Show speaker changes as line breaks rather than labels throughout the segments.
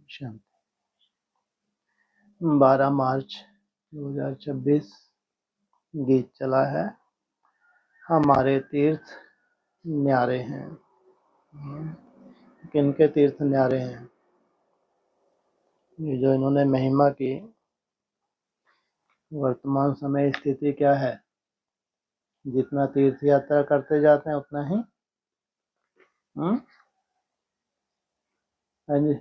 शांति। 12 मार्च 2026 गीत चला है, हमारे तीर्थ न्यारे हैं। किनके तीर्थ न्यारे हैं? ये जो इन्होंने महिमा की, वर्तमान समय स्थिति क्या है? जितना तीर्थ यात्रा करते जाते हैं उतना ही हाँ जी,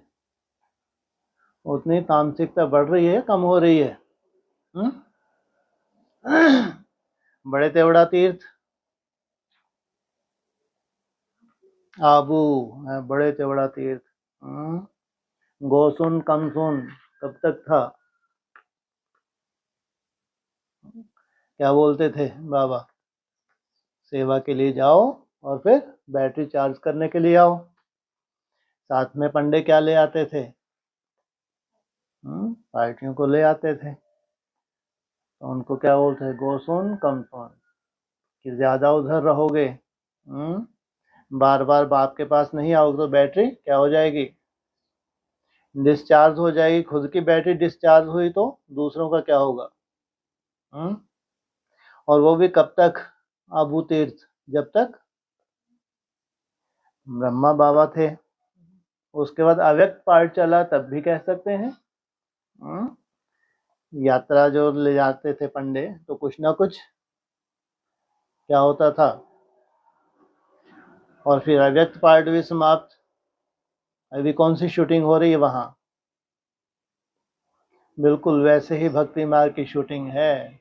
उतनी तामसिकता बढ़ रही है, कम हो रही है? बड़े तेवड़ा तीर्थ आबू है, बड़े तेवड़ा तीर्थ। गोसुन कम सुन कब तक था? क्या बोलते थे बाबा? सेवा के लिए जाओ और फिर बैटरी चार्ज करने के लिए आओ। साथ में पंडे क्या ले आते थे? पार्टियों को ले आते थे। तो उनको क्या बोलते हैं? गोसुन कम सुन, कि ज्यादा उधर रहोगे, बार बार बाप के पास नहीं आओगे तो बैटरी क्या हो जाएगी? डिस्चार्ज हो जाएगी। खुद की बैटरी डिस्चार्ज हुई तो दूसरों का क्या होगा? और वो भी कब तक? आबू तीर्थ जब तक ब्रह्मा बाबा थे। उसके बाद अव्यक्त पार्ट चला, तब भी कह सकते हैं। यात्रा जो ले जाते थे पंडे, तो कुछ ना कुछ क्या होता था। और फिर अव्यक्त पार्ट भी समाप्त। अभी कौन सी शूटिंग हो रही है वहां? बिल्कुल वैसे ही भक्ति मार्ग की शूटिंग है।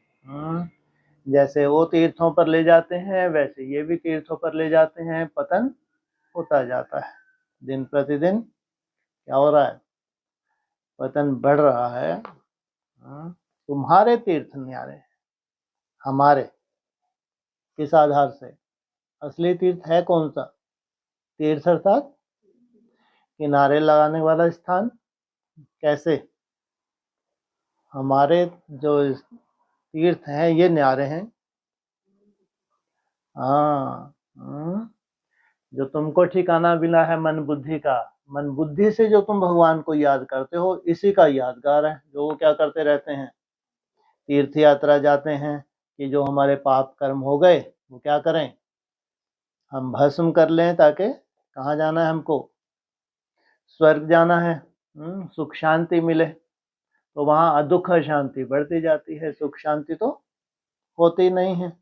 जैसे वो तीर्थों पर ले जाते हैं, वैसे ये भी तीर्थों पर ले जाते हैं। पतन होता जाता है, दिन प्रतिदिन क्या हो रहा है? पतन बढ़ रहा है। तुम्हारे तीर्थ न्यारे, हमारे किस आधार से? असली तीर्थ है कौन सा? तीर्थ अर्थात किनारे लगाने वाला स्थान। कैसे? हमारे जो तीर्थ हैं ये न्यारे हैं। हाँ, जो तुमको ठिकाना मिला है मन बुद्धि का, मन बुद्धि से जो तुम भगवान को याद करते हो, इसी का यादगार है। जो वो क्या करते रहते हैं? तीर्थ यात्रा जाते हैं कि जो हमारे पाप कर्म हो गए वो क्या करें? हम भस्म कर लें, ताकि कहाँ जाना है हमको? स्वर्ग जाना है। सुख शांति मिले। तो वहाँ अदुख शांति बढ़ती जाती है, सुख शांति तो होती नहीं है।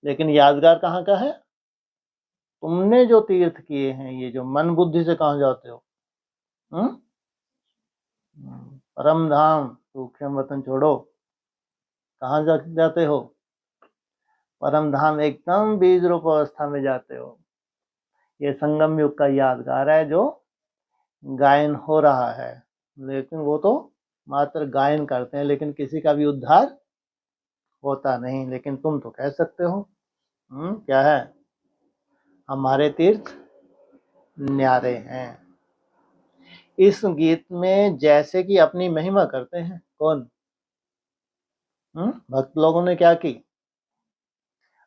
लेकिन यादगार कहाँ का है? तुमने जो तीर्थ किए हैं, ये जो मन बुद्धि से कहाँ जाते हो? परम धाम, सूक्ष्म वतन छोड़ो, कहाँ जाते हो? परम धाम, एकदम बीज रूप अवस्था में जाते हो। ये संगम युग का यादगार है जो गायन हो रहा है। लेकिन वो तो मात्र गायन करते हैं, लेकिन किसी का भी उद्धार होता नहीं। लेकिन तुम तो कह सकते हो। क्या है? हमारे तीर्थ न्यारे हैं। इस गीत में जैसे कि अपनी महिमा करते हैं। कौन? भक्त लोगों ने क्या की?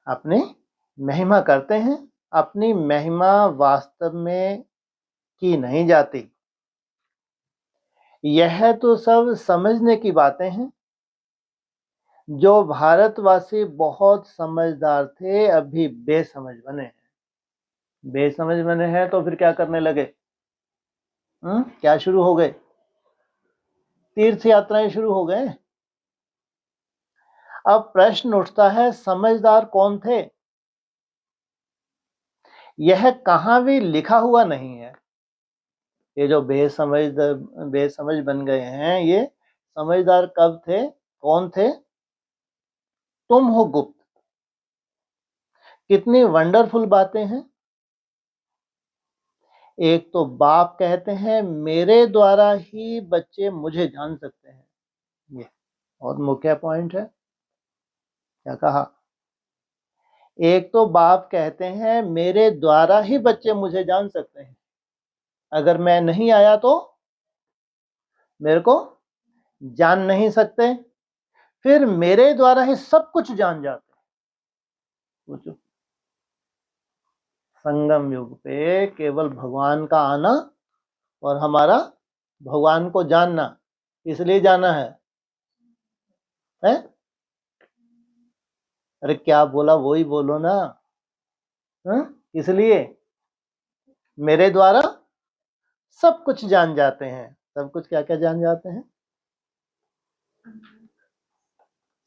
अपनी महिमा करते हैं। अपनी महिमा वास्तव में की नहीं जाती। यह तो सब समझने की बातें हैं। जो भारतवासी बहुत समझदार थे, अभी बेसमझ बने हैं। बेसमझ बने हैं तो फिर क्या करने लगे? क्या शुरू हो गए? तीर्थ यात्राएं शुरू हो गए। अब प्रश्न उठता है, समझदार कौन थे? यह कहां भी लिखा हुआ नहीं है। ये जो बेसमझ बन गए हैं, ये समझदार कब थे? कौन थे? तुम हो गुप्त। कितनी वंडरफुल बातें हैं। एक तो बाप कहते हैं, मेरे द्वारा ही बच्चे मुझे जान सकते हैं। ये और मुख्य पॉइंट है। क्या कहा? एक तो बाप कहते हैं, मेरे द्वारा ही बच्चे मुझे जान सकते हैं। अगर मैं नहीं आया तो मेरे को जान नहीं सकते। फिर मेरे द्वारा ही सब कुछ जान जाते हैं। सोचो, संगम युग पे केवल भगवान का आना और हमारा भगवान को जानना, इसलिए जाना है? अरे क्या बोला वही बोलो ना। इसलिए मेरे द्वारा सब कुछ जान जाते हैं। सब कुछ क्या क्या जान जाते हैं?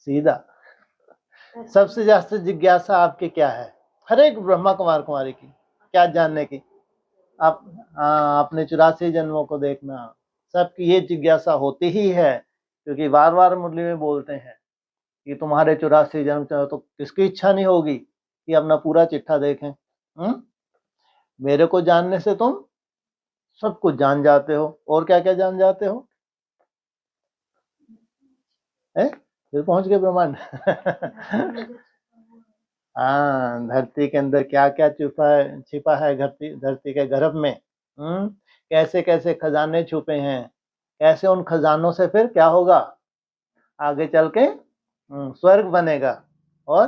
सीधा। सबसे ज्यादा जिज्ञासा आपकी क्या है? हर एक ब्रह्मा कुमार कुमारी की क्या जानने की? आप अपने 84 जन्मों को देखना, सबकी ये जिज्ञासा होती ही है, क्योंकि बार बार मुरली में बोलते हैं कि तुम्हारे 84 जन्म चाहो तो किसकी इच्छा नहीं होगी कि अपना पूरा चिट्ठा देखें। मेरे को जानने से तुम सब कुछ जान जाते हो। और क्या क्या जान जाते हो? फिर पहुंच गए ब्रह्मांड। हाँ, धरती के अंदर क्या क्या छिपा है धरती के गर्भ में। कैसे कैसे खजाने छुपे हैं, कैसे उन खजानों से फिर क्या होगा आगे चल के? स्वर्ग बनेगा। और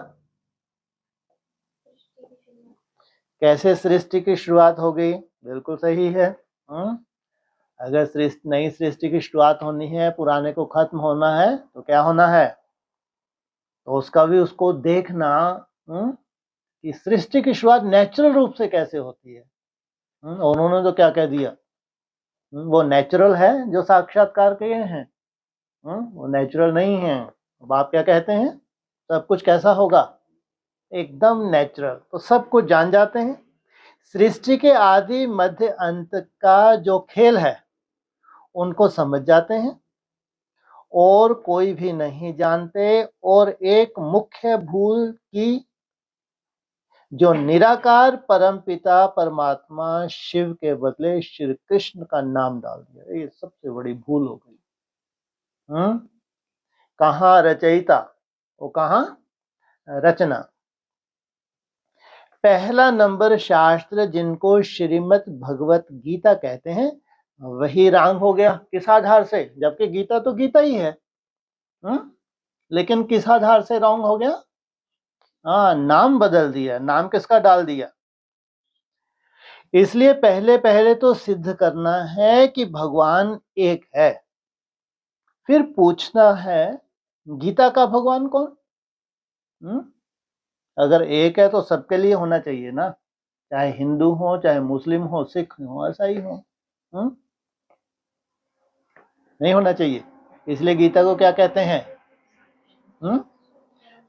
कैसे सृष्टि की शुरुआत हो गई? बिल्कुल सही है। अगर नई सृष्टि की शुरुआत होनी है, पुराने को खत्म होना है, तो क्या होना है? तो उसका भी उसको देखना कि सृष्टि की शुरुआत नेचुरल रूप से कैसे होती है। और उन्होंने तो क्या कह दिया, वो नेचुरल है जो साक्षात्कार किए हैं, वो नेचुरल नहीं है। अब आप क्या कहते हैं? सब कुछ कैसा होगा? एकदम नेचुरल। तो सब कुछ जान जाते हैं। सृष्टि के आदि मध्य अंत का जो खेल है उनको समझ जाते हैं, और कोई भी नहीं जानते। और एक मुख्य भूल की जो निराकार परमपिता परमात्मा शिव के बदले श्री कृष्ण का नाम डाल दिया, ये सबसे बड़ी भूल हो गई। कहाँ रचयिता, वो कहाँ रचना। पहला नंबर शास्त्र जिनको श्रीमद् भगवत गीता कहते हैं, वही रॉन्ग हो गया। किस आधार से? जबकि गीता तो गीता ही है। लेकिन किस आधार से रॉन्ग हो गया? नाम बदल दिया। नाम किसका डाल दिया? इसलिए पहले पहले तो सिद्ध करना है कि भगवान एक है, फिर पूछना है गीता का भगवान कौन? अगर एक है तो सबके लिए होना चाहिए ना, चाहे हिंदू हो, चाहे मुस्लिम हो, सिख हो, ऐसा ही हो। नहीं होना चाहिए। इसलिए गीता को क्या कहते हैं?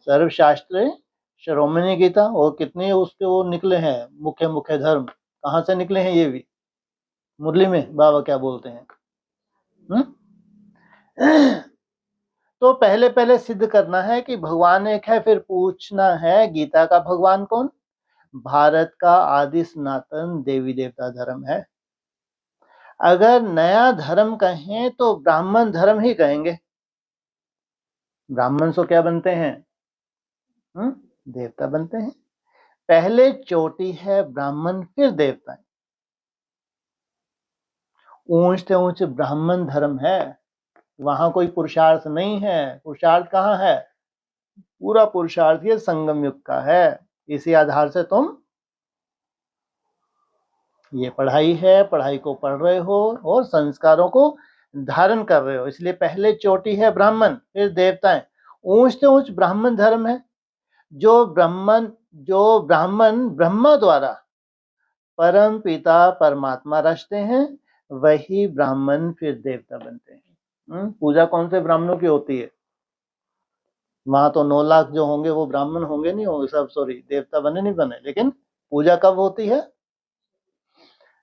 सर्वशास्त्र शिरोमणि गीता। और कितने उसके वो निकले हैं मुख्य मुख्य धर्म, कहाँ से निकले हैं ये भी मुरली में बाबा क्या बोलते हैं। तो पहले पहले सिद्ध करना है कि भगवान एक है, फिर पूछना है गीता का भगवान कौन? भारत का आदि सनातन देवी देवता धर्म है। अगर नया धर्म कहें तो ब्राह्मण धर्म ही कहेंगे। ब्राह्मण से क्या बनते हैं? देवता बनते हैं। पहले चोटी है ब्राह्मण, फिर देवता। ऊंच से ऊंच ब्राह्मण धर्म है, वहां कोई पुरुषार्थ नहीं है। पुरुषार्थ कहाँ है? पूरा पुरुषार्थ ये संगम युग का है। इसी आधार से तुम ये पढ़ाई है, पढ़ाई को पढ़ रहे हो और संस्कारों को धारण कर रहे हो। इसलिए पहले चोटी है ब्राह्मण, फिर देवताएं। ऊंच से ऊंच ब्राह्मण धर्म है। जो ब्राह्मण ब्रह्मा द्वारा परम पिता परमात्मा रचते हैं, वही ब्राह्मण फिर देवता बनते हैं। पूजा कौन से ब्राह्मणों की होती है? वहां तो 9 लाख जो होंगे वो ब्राह्मण होंगे, नहीं होंगे सब, सॉरी, देवता बने नहीं बने। लेकिन पूजा कब होती है?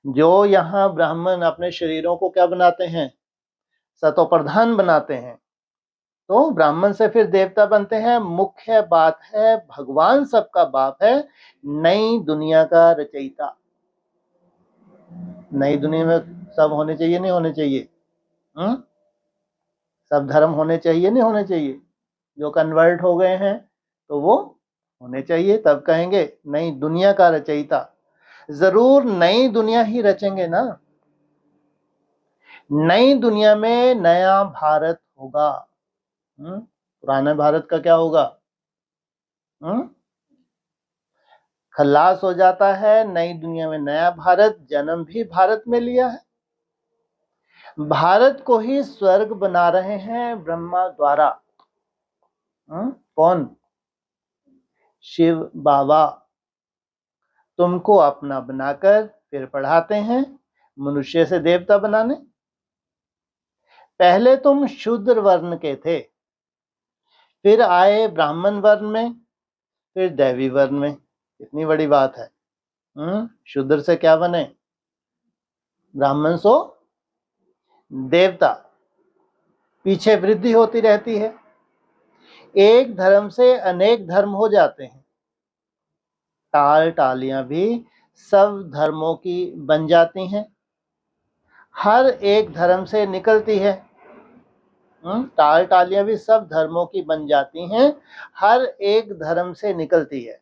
जो यहाँ ब्राह्मण अपने शरीरों को क्या बनाते हैं? सतो प्रधान बनाते हैं, तो ब्राह्मण से फिर देवता बनते हैं। मुख्य बात है भगवान सबका बाप है, नई दुनिया का रचयिता। नई दुनिया में सब होने चाहिए, नहीं होने चाहिए? सब धर्म होने चाहिए, नहीं होने चाहिए? जो कन्वर्ट हो गए हैं तो वो होने चाहिए, तब कहेंगे नई दुनिया का रचयिता। जरूर नई दुनिया ही रचेंगे ना। नई दुनिया में नया भारत होगा। पुराने भारत का क्या होगा? खल्लास हो जाता है। नई दुनिया में नया भारत, जन्म भी भारत में लिया है। भारत को ही स्वर्ग बना रहे हैं ब्रह्मा द्वारा। कौन? शिव बाबा। तुमको अपना बनाकर फिर पढ़ाते हैं मनुष्य से देवता बनाने। पहले तुम शूद्र वर्ण के थे, फिर आए ब्राह्मण वर्ण में, फिर दैवी वर्ण में। कितनी बड़ी बात है। शूद्र से क्या बने? ब्राह्मण सो देवता। पीछे वृद्धि होती रहती है। एक धर्म से अनेक धर्म हो जाते हैं। टाल टालियां भी सब धर्मों की बन जाती हैं, हर एक धर्म से निकलती है। टाल टालियां भी सब धर्मों की बन जाती हैं, हर एक धर्म से निकलती है।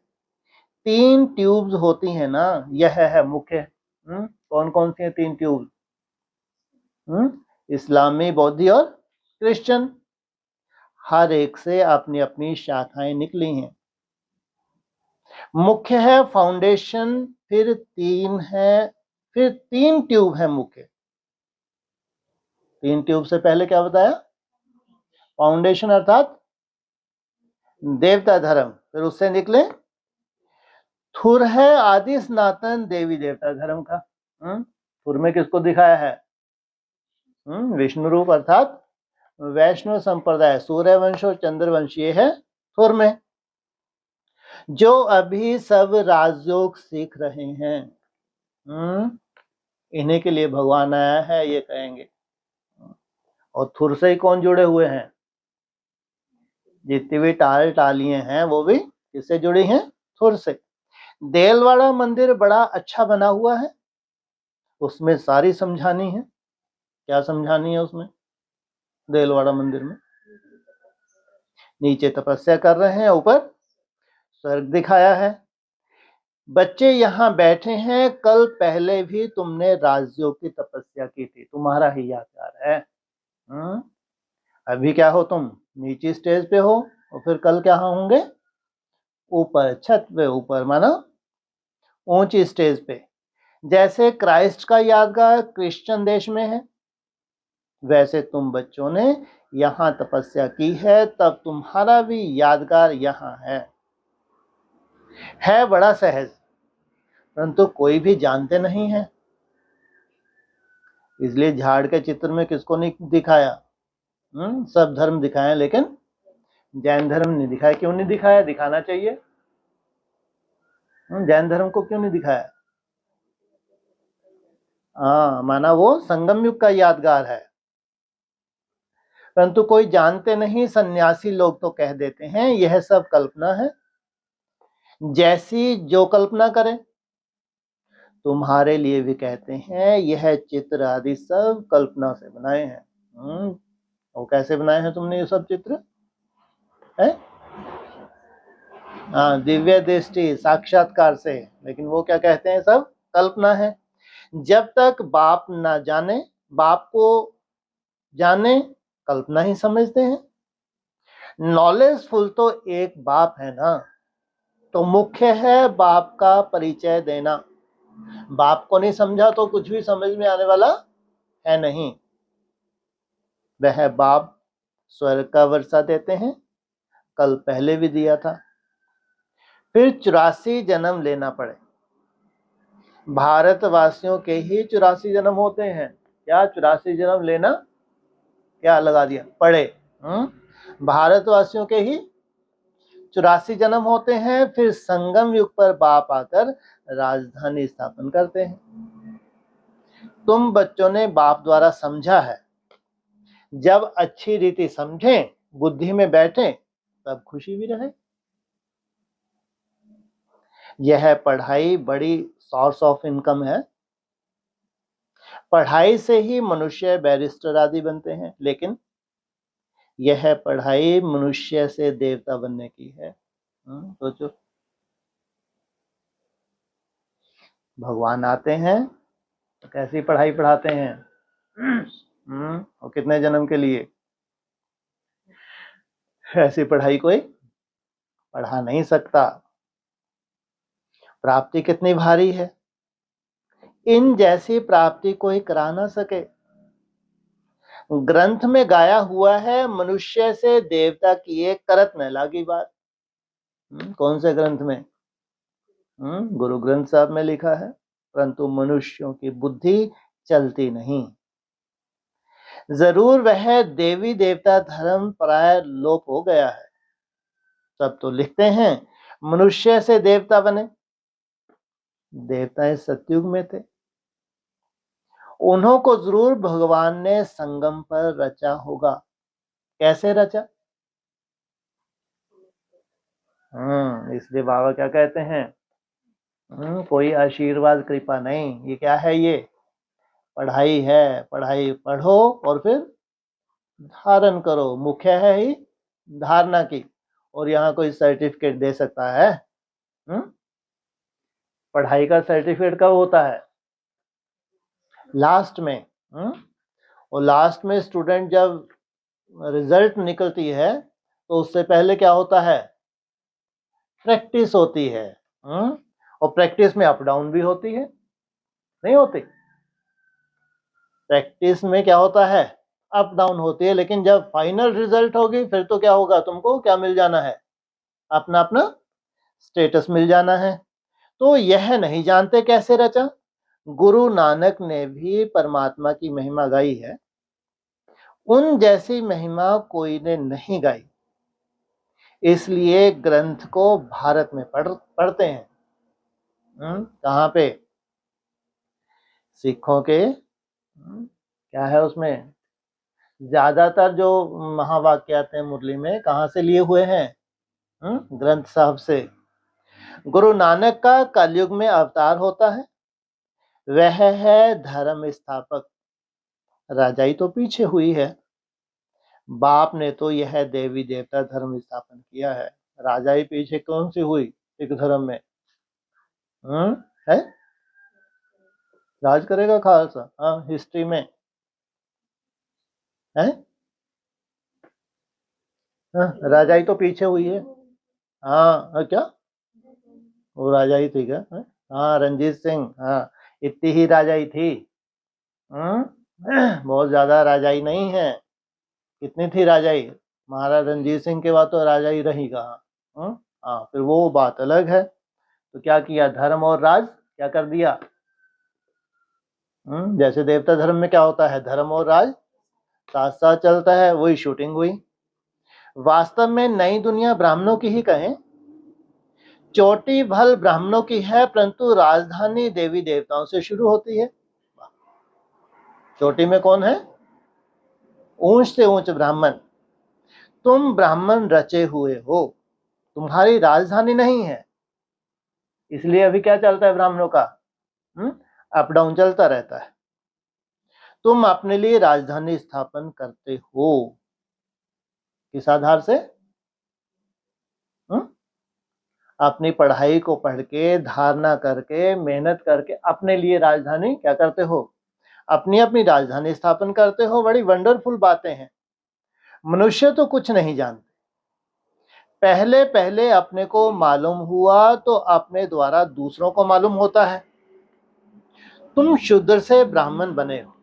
3 ट्यूब्स होती हैं ना, यह है मुख्य। कौन कौन सी हैं 3 ट्यूब? इस्लामी, बौद्धी और क्रिश्चियन। हर एक से अपनी अपनी शाखाएं निकली हैं। मुख्य है फाउंडेशन, फिर 3 ट्यूब है मुख्य। 3 ट्यूब से पहले क्या बताया? फाउंडेशन अर्थात देवता धर्म, फिर उससे निकले थुर है आदि सनातन देवी देवता धर्म का। थुर में किसको दिखाया है? विष्णु रूप अर्थात वैष्णव संप्रदाय, सूर्यवंश और चंद्रवंशीय है थुर में। जो अभी सब राजयोग सीख रहे हैं, इन्हीं के लिए भगवान आया है, ये कहेंगे। और थुर से ही कौन जुड़े हुए हैं? जितनी भी टाल टालियां हैं वो भी किससे जुड़ी हैं? थुर से। देलवाड़ा मंदिर बड़ा अच्छा बना हुआ है, उसमें सारी समझानी है। क्या समझानी है उसमें? देलवाड़ा मंदिर में नीचे तपस्या कर रहे हैं, ऊपर स्वर्ग दिखाया है। बच्चे यहाँ बैठे हैं, कल पहले भी तुमने राजयोग की तपस्या की थी, तुम्हारा ही यादगार है। अभी क्या हो तुम? नीचे स्टेज पे हो, और फिर कल क्या होंगे? ऊपर छत पे, ऊपर माना ऊंची स्टेज पे। जैसे क्राइस्ट का यादगार क्रिश्चियन देश में है, वैसे तुम बच्चों ने यहाँ तपस्या की है, तब तुम्हारा भी यादगार यहाँ है बड़ा सहज, परंतु कोई भी जानते नहीं है। इसलिए झाड़ के चित्र में किसको नहीं दिखाया? सब धर्म दिखाए, लेकिन जैन धर्म नहीं दिखाया। क्यों नहीं दिखाया? दिखाना चाहिए। जैन धर्म को क्यों नहीं दिखाया? माना वो संगम युग का यादगार है, परंतु कोई जानते नहीं। सन्यासी लोग तो कह देते हैं यह सब कल्पना है। जैसी जो कल्पना करें, तुम्हारे लिए भी कहते हैं यह चित्र आदि सब कल्पना से बनाए हैं। और कैसे बनाए हैं तुमने ये सब चित्र? है दिव्य दृष्टि साक्षात्कार से, लेकिन वो क्या कहते हैं? सब कल्पना है। जब तक बाप ना जाने, बाप को जाने, कल्पना ही समझते हैं। नॉलेजफुल तो एक बाप है ना, तो मुख्य है बाप का परिचय देना। बाप को नहीं समझा तो कुछ भी समझ में आने वाला है नहीं। वह बाप स्वर्ग का वर्षा देते हैं, कल पहले भी दिया था। फिर 84 जन्म लेना पड़े। भारतवासियों के ही 84 जन्म होते हैं। क्या 84 जन्म लेना क्या लगा दिया पड़े? भारतवासियों के ही 84 जन्म होते हैं। फिर संगम युग पर बाप आकर राजधानी स्थापन करते हैं। तुम बच्चों ने बाप द्वारा समझा है। जब अच्छी रीति समझें, बुद्धि में बैठे, तब खुशी भी रहे। यह पढ़ाई बड़ी सोर्स ऑफ इनकम है। पढ़ाई से ही मनुष्य बैरिस्टर आदि बनते हैं, लेकिन यह पढ़ाई मनुष्य से देवता बनने की है। सोचो, भगवान आते हैं तो कैसी पढ़ाई पढ़ाते हैं? और कितने जन्म के लिए? ऐसी पढ़ाई कोई पढ़ा नहीं सकता। प्राप्ति कितनी भारी है, इन जैसी प्राप्ति कोई करा ना सके। ग्रंथ में गाया हुआ है, मनुष्य से देवता किए करत न लागी बात। कौन से ग्रंथ में? गुरु ग्रंथ साहब में लिखा है, परंतु मनुष्यों की बुद्धि चलती नहीं। जरूर वह देवी देवता धर्म प्राय लोप हो गया है। तब तो लिखते हैं मनुष्य से देवता बने। देवता इस सतयुग में थे, उन्हों को जरूर भगवान ने संगम पर रचा होगा। कैसे रचा? इसलिए बाबा क्या कहते हैं, कोई आशीर्वाद कृपा नहीं, ये क्या है? ये पढ़ाई है। पढ़ाई पढ़ो और फिर धारण करो। मुख्य है ही धारणा की, और यहाँ कोई सर्टिफिकेट दे सकता है? पढ़ाई का सर्टिफिकेट कब होता है? लास्ट में। और लास्ट में स्टूडेंट जब रिजल्ट निकलती है तो उससे पहले क्या होता है? प्रैक्टिस होती है। और प्रैक्टिस में अप डाउन भी होती है, नहीं होती? प्रैक्टिस में क्या होता है? अप डाउन होती है। लेकिन जब फाइनल रिजल्ट होगी फिर तो क्या होगा? तुमको क्या मिल जाना है? अपना अपना स्टेटस मिल जाना है। तो यह नहीं जानते कैसे रचा। गुरु नानक ने भी परमात्मा की महिमा गाई है, उन जैसी महिमा कोई ने नहीं गाई। इसलिए ग्रंथ को भारत में पढ़ते हैं। कहाँ पे? सिखों के क्या है उसमें? ज्यादातर जो महावाक्य आते हैं मुरली में, कहाँ से लिए हुए हैं? ग्रंथ साहब से। गुरु नानक का कलयुग में अवतार होता है, वह है धर्म स्थापक। राजाई तो पीछे हुई है, बाप ने तो यह देवी देवता धर्म स्थापन किया है। राजाई पीछे कौन सी हुई सिख धर्म में? है राज करेगा खालसा। हाँ, हिस्ट्री में है। राजाई तो पीछे हुई है। हाँ, क्या वो राजाई थी क्या? हाँ, रंजीत सिंह। हाँ, इतनी ही राजाई थी। बहुत ज्यादा राजाई नहीं है। कितनी थी राजाई? महाराज रंजीत सिंह के बाद तो राजाई रही कहाँ। हाँ, फिर वो बात अलग है। तो क्या किया? धर्म और राज क्या कर दिया? जैसे देवता धर्म में क्या होता है? धर्म और राज साथ साथ चलता है, वही शूटिंग हुई। वास्तव में नई दुनिया ब्राह्मणों की ही कहें, चोटी भल ब्राह्मणों की है, परंतु राजधानी देवी देवताओं से शुरू होती है। चोटी में कौन है? ऊंच से ऊंच ब्राह्मण। तुम ब्राह्मण रचे हुए हो, तुम्हारी राजधानी नहीं है। इसलिए अभी क्या चलता है ब्राह्मणों का? अप डाउन चलता रहता है। तुम अपने लिए राजधानी स्थापन करते हो, किस आधार से? अपनी पढ़ाई को पढ़ के, धारणा करके, मेहनत करके अपने लिए राजधानी क्या करते हो? अपनी अपनी राजधानी स्थापन करते हो। बड़ी वंडरफुल बातें हैं। मनुष्य तो कुछ नहीं जानते, पहले पहले अपने को मालूम हुआ तो अपने द्वारा दूसरों को मालूम होता है। तुम शूद्र से ब्राह्मण बने हो।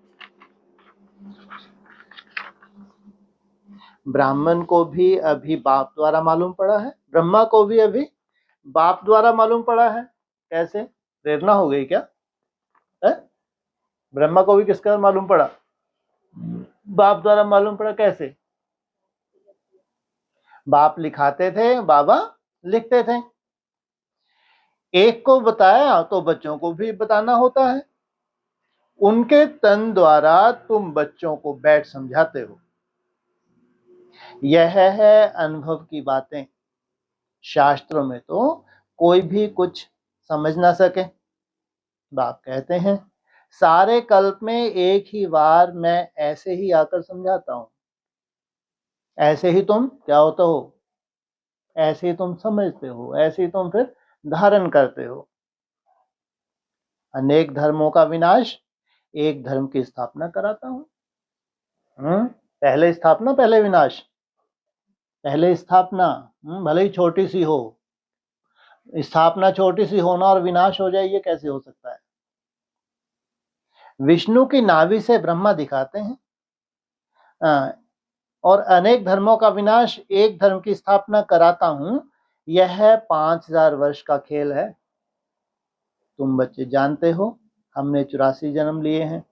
ब्राह्मण को भी अभी बाप द्वारा मालूम पड़ा है, ब्रह्मा को भी अभी बाप द्वारा मालूम पड़ा है। कैसे? प्रेरणा हो गई क्या? है? ब्रह्मा को भी किसका मालूम पड़ा? बाप द्वारा मालूम पड़ा। कैसे? बाप लिखाते थे, बाबा लिखते थे। एक को बताया तो बच्चों को भी बताना होता है। उनके तन द्वारा तुम बच्चों को बैठ समझाते हो। यह है अनुभव की बातें। शास्त्रों में तो कोई भी कुछ समझ ना सके। बाप कहते हैं सारे कल्प में एक ही बार मैं ऐसे ही आकर समझाता हूं। ऐसे ही तुम क्या होते हो? ऐसे ही तुम समझते हो, ऐसे ही तुम फिर धारण करते हो। अनेक धर्मों का विनाश, एक धर्म की स्थापना कराता हूं। पहले स्थापना पहले विनाश। पहले स्थापना भले ही छोटी सी हो। स्थापना छोटी सी होना और विनाश हो जाए, ये कैसे हो सकता है? विष्णु की नाभि से ब्रह्मा दिखाते हैं, और अनेक धर्मों का विनाश, एक धर्म की स्थापना कराता हूं, यह 5000 वर्ष का खेल है। तुम बच्चे जानते हो हमने 84 जन्म लिए हैं।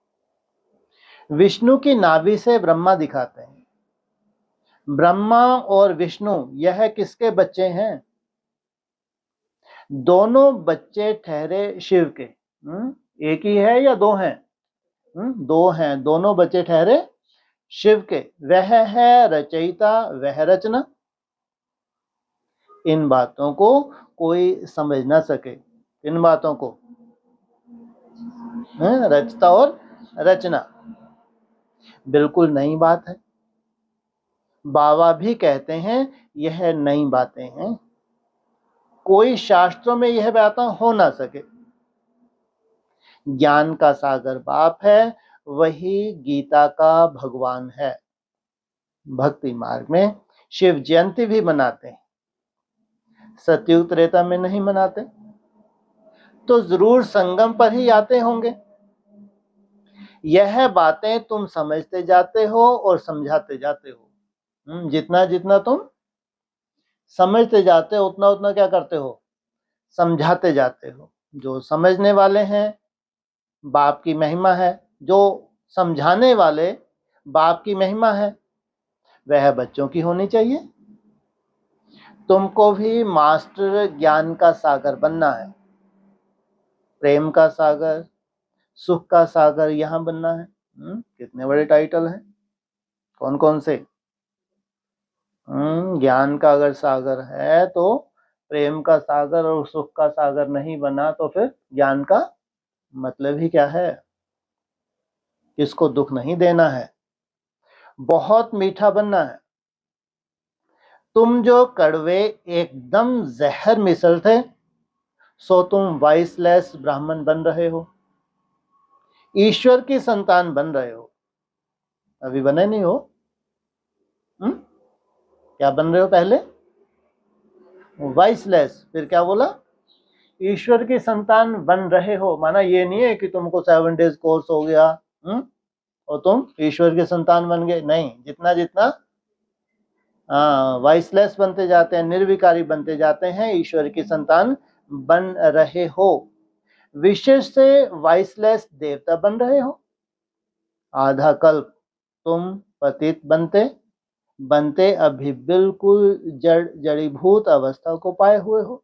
विष्णु की नाभि से ब्रह्मा दिखाते हैं। ब्रह्मा और विष्णु यह किसके बच्चे हैं? दोनों बच्चे ठहरे शिव के। एक ही है या दो हैं? दो हैं। दोनों बच्चे ठहरे शिव के। वह है रचयिता, वह रचना। इन बातों को कोई समझ ना सके। इन बातों को, रचता और रचना बिल्कुल नई बात है। बाबा भी कहते हैं यह नई बातें हैं, कोई शास्त्रों में यह बातें हो ना सके। ज्ञान का सागर बाप है, वही गीता का भगवान है। भक्ति मार्ग में शिव जयंती भी मनाते हैं, सतयुग त्रेता में नहीं मनाते। तो जरूर संगम पर ही आते होंगे। यह बातें तुम समझते जाते हो और समझाते जाते हो। जितना जितना तुम समझते जाते हो उतना उतना क्या करते हो? समझाते जाते हो। जो समझने वाले हैं बाप की महिमा है, जो समझाने वाले बाप की महिमा है, वह बच्चों की होनी चाहिए। तुमको भी मास्टर ज्ञान का सागर बनना है, प्रेम का सागर, सुख का सागर यहां बनना है। कितने बड़े टाइटल हैं, कौन कौन से? ज्ञान का अगर सागर है तो प्रेम का सागर और सुख का सागर नहीं बना तो फिर ज्ञान का मतलब ही क्या है? किसको दुख नहीं देना है, बहुत मीठा बनना है। तुम जो कड़वे एकदम जहर मिसल थे, सो तुम वाइसलेस ब्राह्मण बन रहे हो, ईश्वर की संतान बन रहे हो। अभी बने नहीं हो? क्या बन रहे हो पहले? वाइसलेस, फिर क्या बोला? ईश्वर की संतान बन रहे हो। माना ये नहीं है कि तुमको 7 डेज कोर्स हो गया और तुम ईश्वर के संतान बन गए, नहीं। जितना जितना वाइसलेस बनते जाते हैं, निर्विकारी बनते जाते हैं, ईश्वर की संतान बन रहे हो। विशेष से वाइसलेस देवता बन रहे हो। आधा कल्प तुम पतित बनते बनते अभी बिल्कुल जड़ीभूत अवस्था को पाए हुए हो।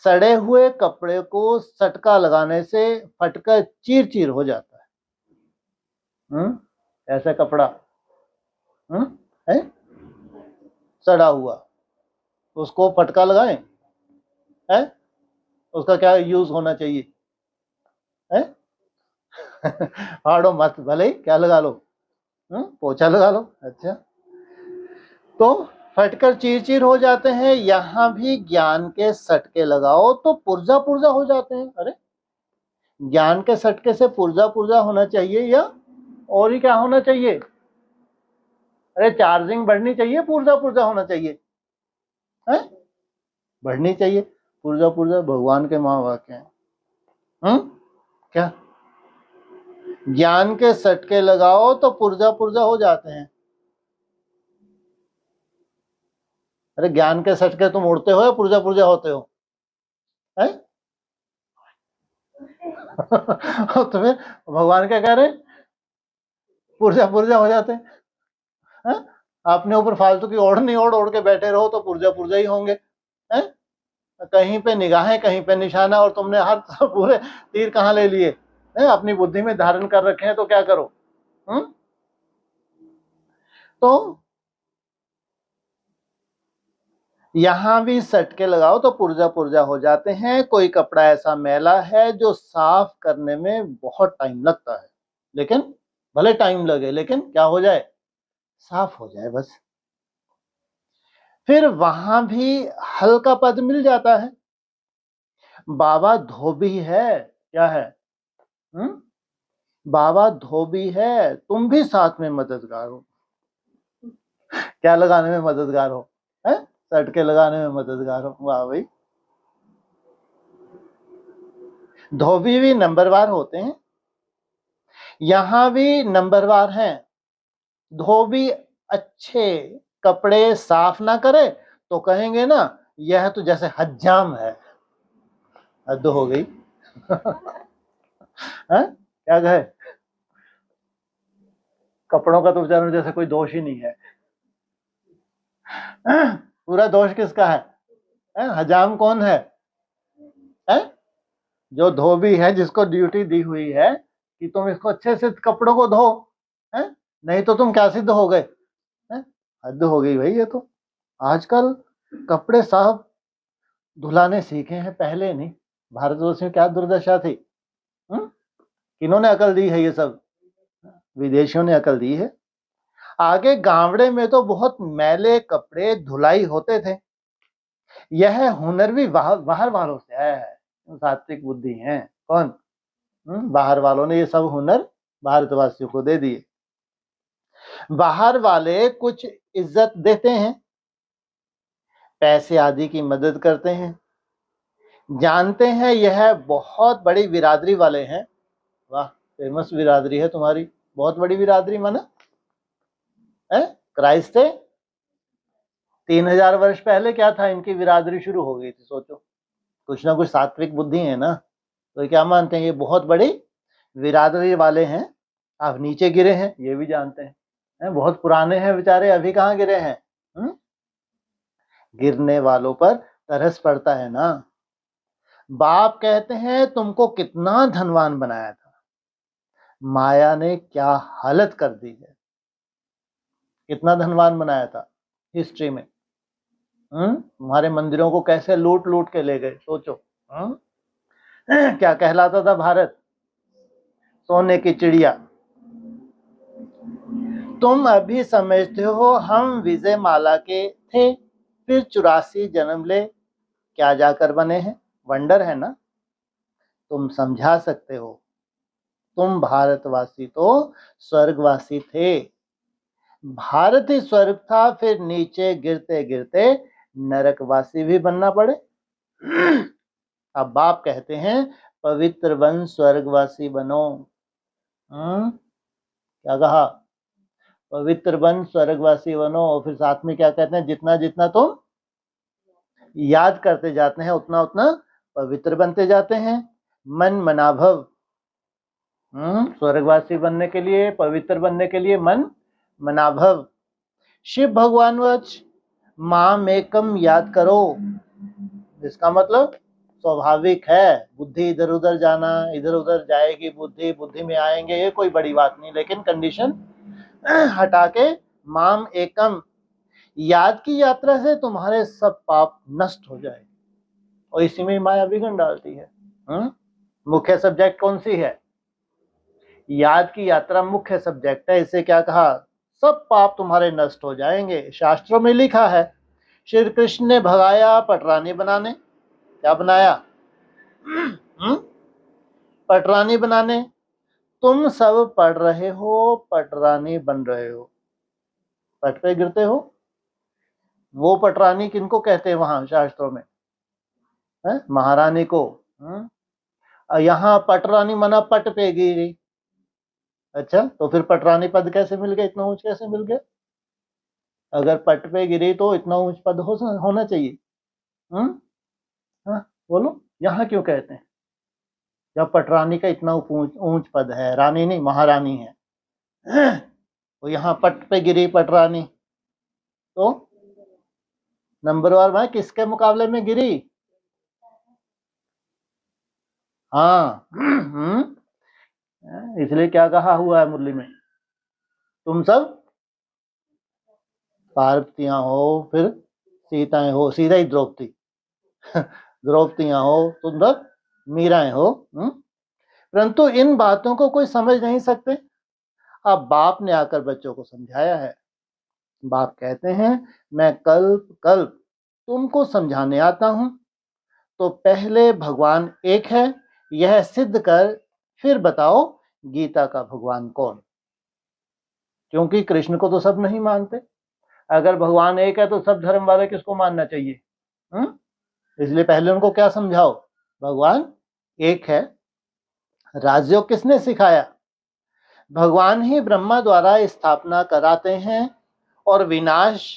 सड़े हुए कपड़े को सटका लगाने से फटकर चीर चीर हो जाता है। ऐसा कपड़ा है सड़ा हुआ, उसको फटका लगाएं, है उसका क्या यूज होना चाहिए? है फाड़ो मत, भले ही क्या लगा लो, पोछा लगा लो। अच्छा, तो फटकर चीर चीर हो जाते हैं। यहां भी ज्ञान के सटके लगाओ तो पुर्जा पुर्जा हो जाते हैं। अरे ज्ञान के सटके से पुर्जा पुर्जा होना चाहिए या और ही क्या होना चाहिए? अरे चार्जिंग बढ़नी चाहिए, पुर्जा पुर्जा होना चाहिए? है बढ़नी चाहिए। पुर्जा पुर्जा भगवान के माँ वाक्य हैं। क्या ज्ञान के सटके लगाओ तो पुर्जा पुर्जा हो जाते हैं। अरे ज्ञान के सटके तुम उड़ते हो या पुर्जा पुर्जा होते हो? है तो फिर भगवान क्या कह रहे हैं? पुर्जा पुर्जा हो जाते हैं। आपने ऊपर फालतू की ओढ़नी ओढ़ के बैठे रहो तो पुर्जा पुर्जा ही होंगे। हैं कहीं पे निगाहें, कहीं पे निशाना, और तुमने हाथ पूरे तीर कहाँ ले लिए? अपनी बुद्धि में धारण कर रखे हैं, तो क्या करो? तो यहां भी सटके लगाओ तो पुर्जा पुर्जा हो जाते हैं। कोई कपड़ा ऐसा मैला है जो साफ करने में बहुत टाइम लगता है, लेकिन भले टाइम लगे लेकिन क्या हो जाए? साफ हो जाए बस। फिर वहां भी हल्का पद मिल जाता है। बाबा धोबी है, क्या है? बाबा धोबी है, तुम भी साथ में मददगार हो। क्या लगाने में मददगार हो? है सटके लगाने में मददगार हो। वाह भाई, धोबी भी नंबरवार होते हैं, यहां भी नंबरवार हैं। धोबी अच्छे कपड़े साफ ना करे तो कहेंगे ना यह तो जैसे हज्जाम है। हद हो गई। हैं? क्या कहे? कपड़ों का तो बेचारों जैसे कोई दोष ही नहीं है। पूरा दोष किसका है? हजाम कौन है? जो धोबी है, जिसको ड्यूटी दी हुई है कि तुम इसको अच्छे से कपड़ों को धो, नहीं तो तुम क्या सिद्ध हो गए? हद हो गई भाई। ये तो आजकल कपड़े साफ धुलाने सीखे हैं, पहले नहीं। भारतवर्ष में क्या दुर्दशा थी? किन्होंने अकल दी है? ये सब विदेशियों ने अकल दी है। आगे गावड़े में तो बहुत मैले कपड़े धुलाई होते थे। यह हुनर भी बाहर वालों से आया है। सात्विक बुद्धि है कौन? बाहर वालों ने ये सब हुनर भारतवासियों को दे दिए। बाहर वाले कुछ इज्जत देते हैं, पैसे आदि की मदद करते हैं, जानते हैं यह बहुत बड़ी बिरादरी वाले हैं। वाह, फेमस बिरादरी है तुम्हारी, बहुत बड़ी बिरादरी। माना क्राइस्ट से 3000 वर्ष पहले क्या था, इनकी बिरादरी शुरू हो गई थी। सोचो, कुछ ना कुछ सात्विक बुद्धि है ना, तो क्या मानते हैं ये बहुत बड़ी बिरादरी वाले हैं। आप नीचे गिरे हैं ये भी जानते हैं, बहुत पुराने हैं बेचारे, अभी कहाँ गिरे हैं? गिरने वालों पर तरस पड़ता है ना। बाप कहते हैं तुमको कितना धनवान बनाया था, माया ने क्या हालत कर दी है। कितना धनवान बनाया था हिस्ट्री में, तुम्हारे मंदिरों को कैसे लूट लूट के ले गए। सोचो, क्या कहलाता था भारत? सोने की चिड़िया। तुम अभी समझते हो हम विजय माला के थे, फिर 84 जन्म ले क्या जाकर बने हैं। वंडर है ना। तुम समझा सकते हो, तुम भारतवासी तो स्वर्गवासी थे। भारत ही स्वर्ग था, फिर नीचे गिरते गिरते नरकवासी भी बनना पड़े। अब बाप कहते हैं पवित्र बन स्वर्गवासी बनो। क्या कहा? पवित्र बन स्वर्गवासी बनो। और फिर साथ में क्या कहते हैं? जितना जितना तुम याद करते जाते हैं उतना उतना पवित्र बनते जाते हैं। मन मनाभव। स्वर्गवासी बनने के लिए, पवित्र बनने के लिए मन मनाभव। शिव भगवान वच माम एकम याद करो। इसका मतलब स्वाभाविक है, बुद्धि इधर उधर जाना, इधर उधर जाएगी बुद्धि, बुद्धि में आएंगे, ये कोई बड़ी बात नहीं। लेकिन कंडीशन हटा के माम एकम, याद की यात्रा से तुम्हारे सब पाप नष्ट हो जाए। और इसी में माया विघ्न डालती है। मुख्य सब्जेक्ट कौन सी है? याद की यात्रा मुख्य सब्जेक्ट है। इसे क्या कहा? सब पाप तुम्हारे नष्ट हो जाएंगे। शास्त्रों में लिखा है श्री कृष्ण ने भगाया पटरानी बनाने। क्या बनाया? पटरानी बनाने। तुम सब पढ़ रहे हो, पटरानी बन रहे हो, पट पे गिरते हो। वो पटरानी किनको कहते हैं वहां शास्त्रों में? महारानी को। यहाँ पटरानी मना पट पे गिरी। अच्छा, तो फिर पटरानी पद कैसे मिल गया? इतना ऊंच कैसे मिल गया? अगर पट पे गिरी तो इतना ऊंच पद होना चाहिए। बोलो, यहाँ क्यों कहते हैं? जब पटरानी का इतना ऊंच पद है, रानी नहीं महारानी है, तो यहाँ पट पे गिरी पटरानी, तो नंबर वन किसके मुकाबले में गिरी? हाँ। इसलिए क्या कहा हुआ है मुरली में? तुम सब पार्वतियां हो, फिर सीताएं हो, सीधा ही द्रौपदी। द्रौपदियां हो, तुम सब मीराएं हो। परंतु इन बातों को कोई समझ नहीं सकते। अब बाप ने आकर बच्चों को समझाया है। बाप कहते हैं मैं कल्प कल्प तुमको समझाने आता हूं, तो पहले भगवान एक है यह सिद्ध कर फिर बताओ गीता का भगवान कौन। क्योंकि कृष्ण को तो सब नहीं मानते। अगर भगवान एक है तो सब धर्म वाले किसको मानना चाहिए? इसलिए पहले उनको क्या समझाओ? भगवान एक है। राजयोग किसने सिखाया? भगवान ही ब्रह्मा द्वारा स्थापना कराते हैं और विनाश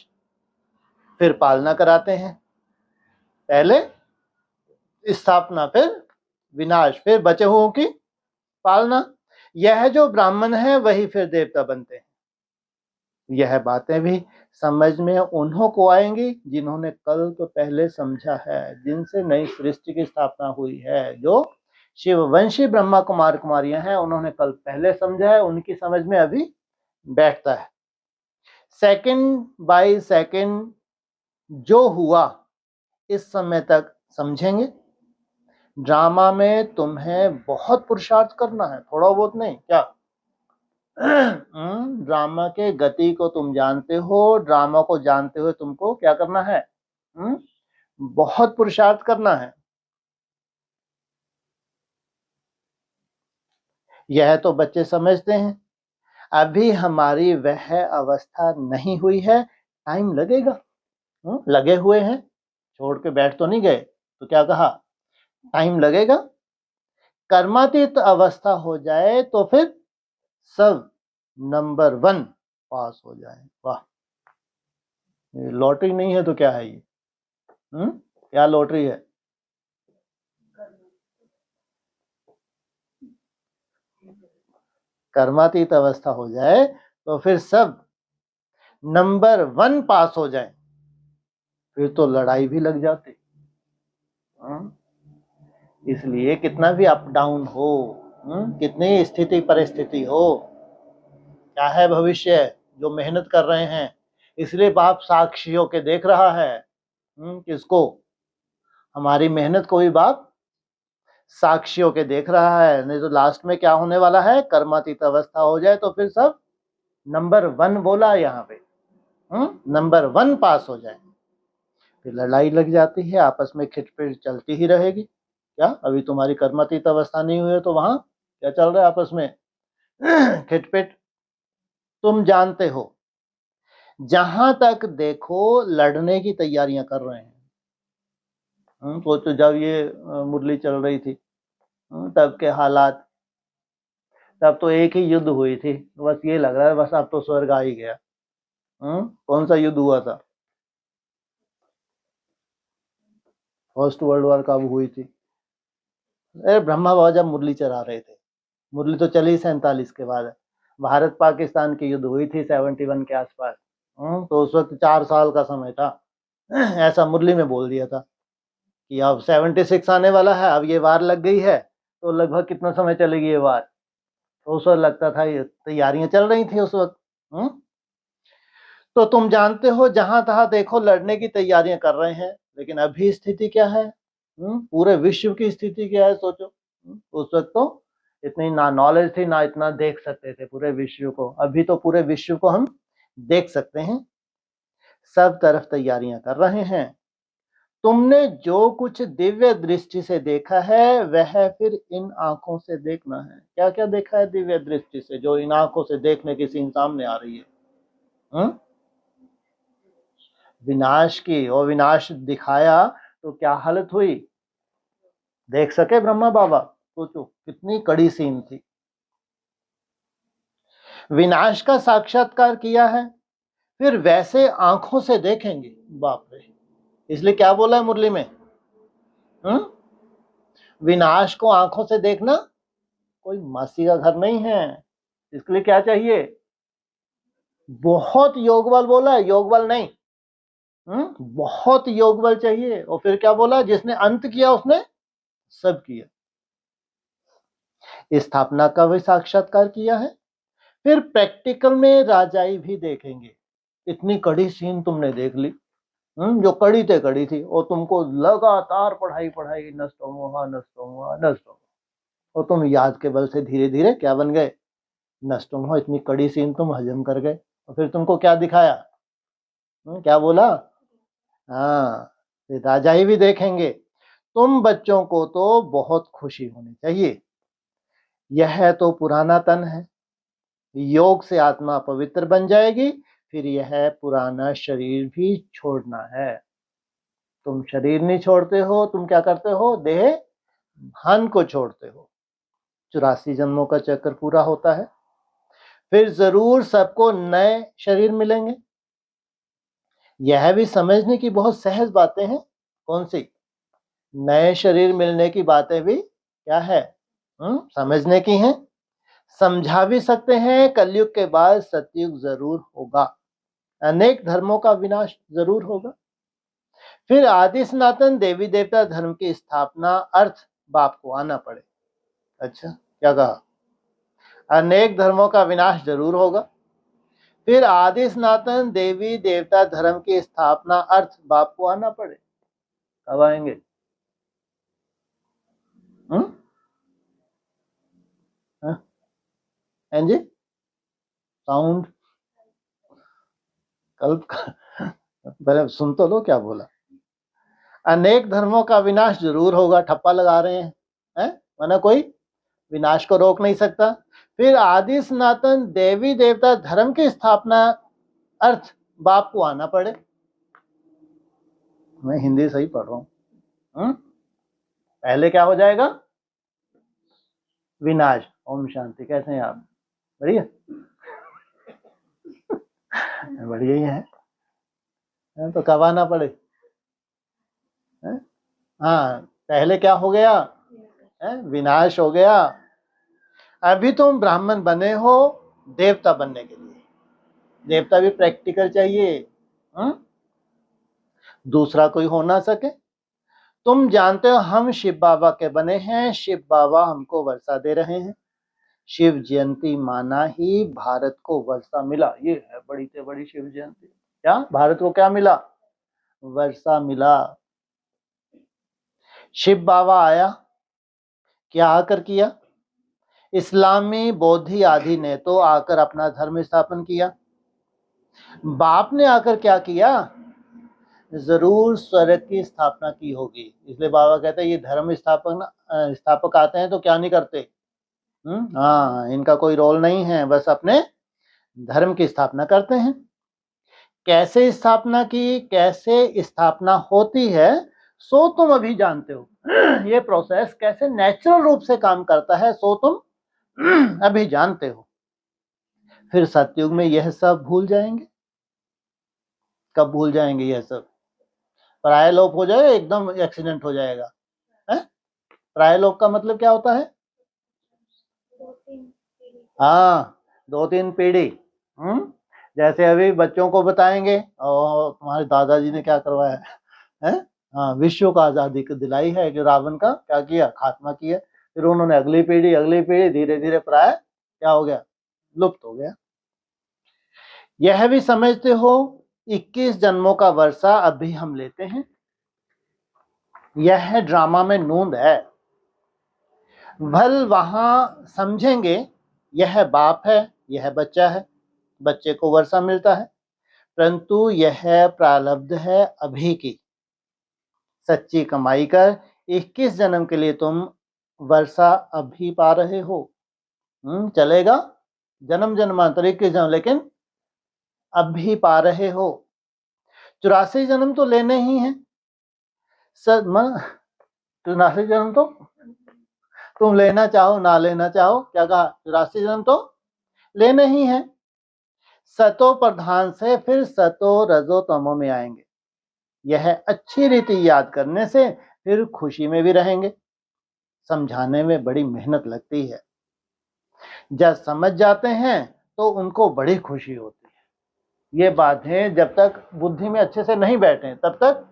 फिर पालना कराते हैं। पहले स्थापना, फिर विनाश, फिर बचे हुओं की पालना। यह जो ब्राह्मण है वही फिर देवता बनते हैं। यह बातें भी समझ में उन्हों को आएंगी जिन्होंने कल तो पहले समझा है, जिनसे नई सृष्टि की स्थापना हुई है। जो शिववंशी ब्रह्मा कुमार कुमारियां हैं उन्होंने कल पहले समझा है, उनकी समझ में अभी बैठता है। सेकंड बाय सेकंड जो हुआ इस समय तक समझेंगे। ड्रामा में तुम्हें बहुत पुरुषार्थ करना है, थोड़ा बहुत नहीं। क्या ड्रामा के गति को तुम जानते हो, ड्रामा को जानते हुए तुमको क्या करना है? बहुत पुरुषार्थ करना है। यह तो बच्चे समझते हैं, अभी हमारी वह अवस्था नहीं हुई है, टाइम लगेगा। लगे हुए हैं, छोड़ के बैठ तो नहीं गए, तो क्या कहा? टाइम लगेगा। कर्मातीत अवस्था हो जाए तो फिर सब नंबर 1 पास हो जाए। वाह, लॉटरी नहीं है तो क्या है ये? क्या लॉटरी है? कर्मातीत अवस्था हो जाए तो फिर सब नंबर 1 पास हो जाए, फिर तो लड़ाई भी लग जाती। इसलिए कितना भी अप डाउन हो, कितनी स्थिति परिस्थिति हो, क्या है भविष्य जो मेहनत कर रहे हैं, इसलिए बाप साक्षियों के देख रहा है। किसको? हमारी मेहनत को भी बाप साक्षियों के देख रहा है। नहीं तो लास्ट में क्या होने वाला है? कर्मातीत अवस्था हो जाए तो फिर सब नंबर 1 बोला यहाँ पे, नंबर 1 पास हो जाए, फिर लड़ाई लग जाती है, आपस में खिटपिट चलती ही रहेगी। क्या अभी तुम्हारी कर्मातीत अवस्था नहीं हुई है तो वहां क्या चल रहा है आपस में? खिटपिट। तुम जानते हो, जहां तक देखो लड़ने की तैयारियां कर रहे हैं। तो जब ये मुरली चल रही थी तब के हालात, तब तो एक ही युद्ध हुई थी, बस ये लग रहा है बस अब तो स्वर्ग आ ही गया। कौन सा युद्ध हुआ था? फर्स्ट वर्ल्ड वॉर कब हुई थी? अरे ब्रह्मा बाबा जब मुरली चला रहे थे, मुरली तो चली 47 के बाद। भारत पाकिस्तान की युद्ध हुई थी 71 के आसपास। तो उस वक्त 4 साल का समय था। ऐसा मुरली में बोल दिया था कि अब 76 आने वाला है, अब ये वार लग गई है तो लगभग कितना समय चलेगी ये वार। तो उस वक्त लगता था ये तैयारियां चल रही थी उस वक्त। तो तुम जानते हो जहां तहां देखो लड़ने की तैयारियां कर रहे हैं, लेकिन अभी स्थिति क्या है? पूरे विश्व की स्थिति क्या है सोचो। उस वक्त तो इतनी ना नॉलेज थी, ना इतना देख सकते थे पूरे विश्व को। अभी तो पूरे विश्व को हम देख सकते हैं, सब तरफ तैयारियां कर रहे हैं। तुमने जो कुछ दिव्य दृष्टि से देखा है वह फिर इन आंखों से देखना है। क्या क्या देखा है दिव्य दृष्टि से, जो इन आंखों से देखने की सीन सामने आ रही है? विनाश की, और विनाश दिखाया तो क्या हालत हुई? देख सके ब्रह्मा बाबा? सोचो कितनी कड़ी सीन थी। विनाश का साक्षात्कार किया है, फिर वैसे आंखों से देखेंगे। बाप रे, इसलिए क्या बोला है मुरली में? विनाश को आंखों से देखना कोई मासी का घर नहीं है। इसके लिए क्या चाहिए? बहुत योग बल बोला है, योग बल नहीं, बहुत योग बल चाहिए। और फिर क्या बोला? जिसने अंत किया उसने सब किया। स्थापना का भी साक्षात्कार किया है, फिर प्रैक्टिकल में राजाई भी देखेंगे। इतनी कड़ी सीन तुमने देख ली, जो कड़ी ते कड़ी थी, और तुमको लगातार पढ़ाई पढ़ाई, नष्ट होगा नष्ट होगा नष्ट होगा, और तुम याद के बल से धीरे धीरे क्या बन गए? नष्ट हो। इतनी कड़ी सीन तुम हजम कर गए, और फिर तुमको क्या दिखाया? क्या बोला? हाँ, राजा ही भी देखेंगे। तुम बच्चों को तो बहुत खुशी होनी चाहिए। यह तो पुराना तन है, योग से आत्मा पवित्र बन जाएगी, फिर यह पुराना शरीर भी छोड़ना है। तुम शरीर नहीं छोड़ते हो, तुम क्या करते हो? देह भान को छोड़ते हो। 84 जन्मों का चक्कर पूरा होता है, फिर जरूर सबको नए शरीर मिलेंगे। यह भी समझने की बहुत सहज बातें हैं। कौन सी? नए शरीर मिलने की बातें भी क्या है, समझने की हैं। समझा भी सकते हैं कलयुग के बाद सतयुग जरूर होगा, अनेक धर्मों का विनाश जरूर होगा। फिर आदि सनातन देवी देवता धर्म की स्थापना अर्थ बाप को आना पड़े। अच्छा, क्या कहा? अनेक धर्मों का विनाश जरूर होगा। फिर आदि सनातन देवी देवता धर्म की स्थापना अर्थ बाप को आना पड़े। कब आएंगे? हम्म? हाँ जी, साउंड कल्प का पहले सुन तो लो क्या बोला। अनेक धर्मों का विनाश जरूर होगा, ठप्पा लगा रहे हैं, माना कोई विनाश को रोक नहीं सकता। फिर आदि सनातन देवी देवता धर्म की स्थापना अर्थ बाप को आना पड़े। मैं हिंदी सही पढ़ रहा हूं। पहले क्या हो जाएगा? विनाश। ओम शांति। कैसे हैं आप? बढ़िया। बढ़िया ही है। तो कब आना पड़े? हाँ, पहले क्या हो गया? विनाश हो गया। अभी तुम ब्राह्मण बने हो देवता बनने के लिए। देवता भी प्रैक्टिकल चाहिए, दूसरा कोई हो ना सके। तुम जानते हो हम शिव बाबा के बने हैं, शिव बाबा हमको वर्षा दे रहे हैं। शिव जयंती माना ही भारत को वर्षा मिला। ये है बड़ी से बड़ी शिव जयंती। क्या भारत को क्या मिला? वर्षा मिला। शिव बाबा आया, क्या आकर किया? इस्लामी बौद्धि आदि ने तो आकर अपना धर्म स्थापन किया। बाप ने आकर क्या किया? जरूर स्वर्ग की स्थापना की होगी। इसलिए बाबा कहते हैं ये धर्म स्थापक आते हैं तो क्या नहीं करते। हाँ, इनका कोई रोल नहीं है, बस अपने धर्म की स्थापना करते हैं। कैसे स्थापना की, कैसे स्थापना होती है, सो तुम अभी जानते हो। ये प्रोसेस कैसे नेचुरल रूप से काम करता है, सो तुम अभी जानते हो। फिर सतयुग में यह सब भूल जाएंगे। कब भूल जाएंगे यह सब? प्रायलोप हो जाए, एकदम एक्सीडेंट हो जाएगा। प्रायलोप का मतलब क्या होता है? हाँ, 2-3 पीढ़ी। जैसे अभी बच्चों को बताएंगे और तुम्हारे दादाजी ने क्या करवाया है, हाँ, विश्व को आजादी दिलाई है, जो रावण का क्या किया, खात्मा किया। फिर उन्होंने अगली पीढ़ी धीरे धीरे प्राय क्या हो गया, लुप्त हो गया। यह भी समझते हो 21 जन्मों का वर्षा अभी हम लेते हैं। यह ड्रामा में नूंद है। भल वहां समझेंगे यह बाप है, यह बच्चा है, बच्चे को वर्षा मिलता है, परंतु यह प्रारब्ध है अभी की। सच्ची कमाई कर 21 जन्म के लिए तुम वर्षा अभी पा रहे हो। चलेगा जन्म जन्मांतर 21 जन्म, लेकिन अभी पा रहे हो। 84 जन्म तो लेने ही है। 84 जन्म तो तुम लेना चाहो ना लेना चाहो, क्या कहा, 84 जन्म तो लेने ही है। सतो प्रधान से फिर सतो रजो तमो में आएंगे। यह अच्छी रीति याद करने से फिर खुशी में भी रहेंगे। समझाने में बड़ी मेहनत लगती है, जब समझ जाते हैं तो उनको बड़ी खुशी होती है। ये बातें जब तक बुद्धि में अच्छे से नहीं बैठे तब तक,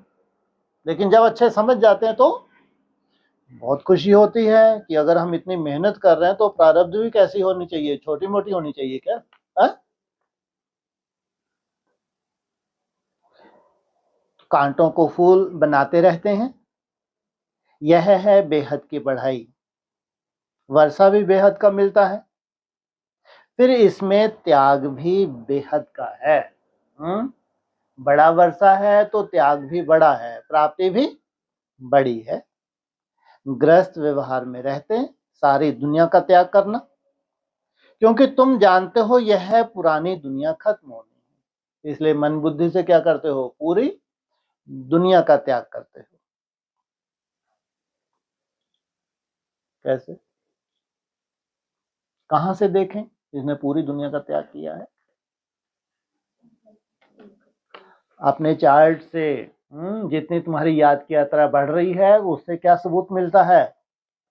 लेकिन जब अच्छे समझ जाते हैं तो बहुत खुशी होती है कि अगर हम इतनी मेहनत कर रहे हैं तो प्रारब्ध भी कैसी होनी चाहिए, छोटी मोटी होनी चाहिए क्या? कांटों को फूल बनाते रहते हैं। यह है बेहद की बढ़ाई। वर्षा भी बेहद का मिलता है, फिर इसमें त्याग भी बेहद का है। बड़ा वर्षा है तो त्याग भी बड़ा है, प्राप्ति भी बड़ी है। ग्रस्त व्यवहार में रहते सारी दुनिया का त्याग करना, क्योंकि तुम जानते हो यह पुरानी दुनिया खत्म होनी है, इसलिए मन बुद्धि से क्या करते हो, पूरी दुनिया का त्याग करते हो। कैसे, कहां से देखें इसने पूरी दुनिया का त्याग किया है। अपने चार्ट से जितनी तुम्हारी याद की यात्रा बढ़ रही है उससे क्या सबूत मिलता है?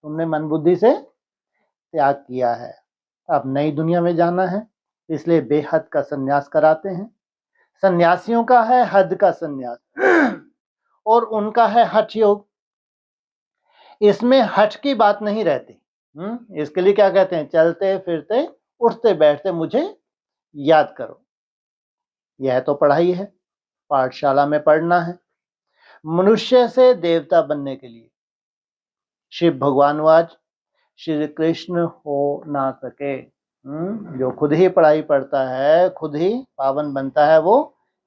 तुमने मन बुद्धि से त्याग किया है। अब नई दुनिया में जाना है, इसलिए बेहद का संन्यास कराते हैं। सन्यासियों का है हद का संन्यास और उनका है हठ योग। इसमें हठ की बात नहीं रहती। इसके लिए क्या कहते हैं? चलते फिरते उठते बैठते मुझे याद करो। यह तो पढ़ाई है, पाठशाला में पढ़ना है। मनुष्य से देवता बनने के लिए शिव भगवान वाच श्री कृष्ण हो ना सके। जो खुद ही पढ़ाई पढ़ता है, खुद ही पावन बनता है, वो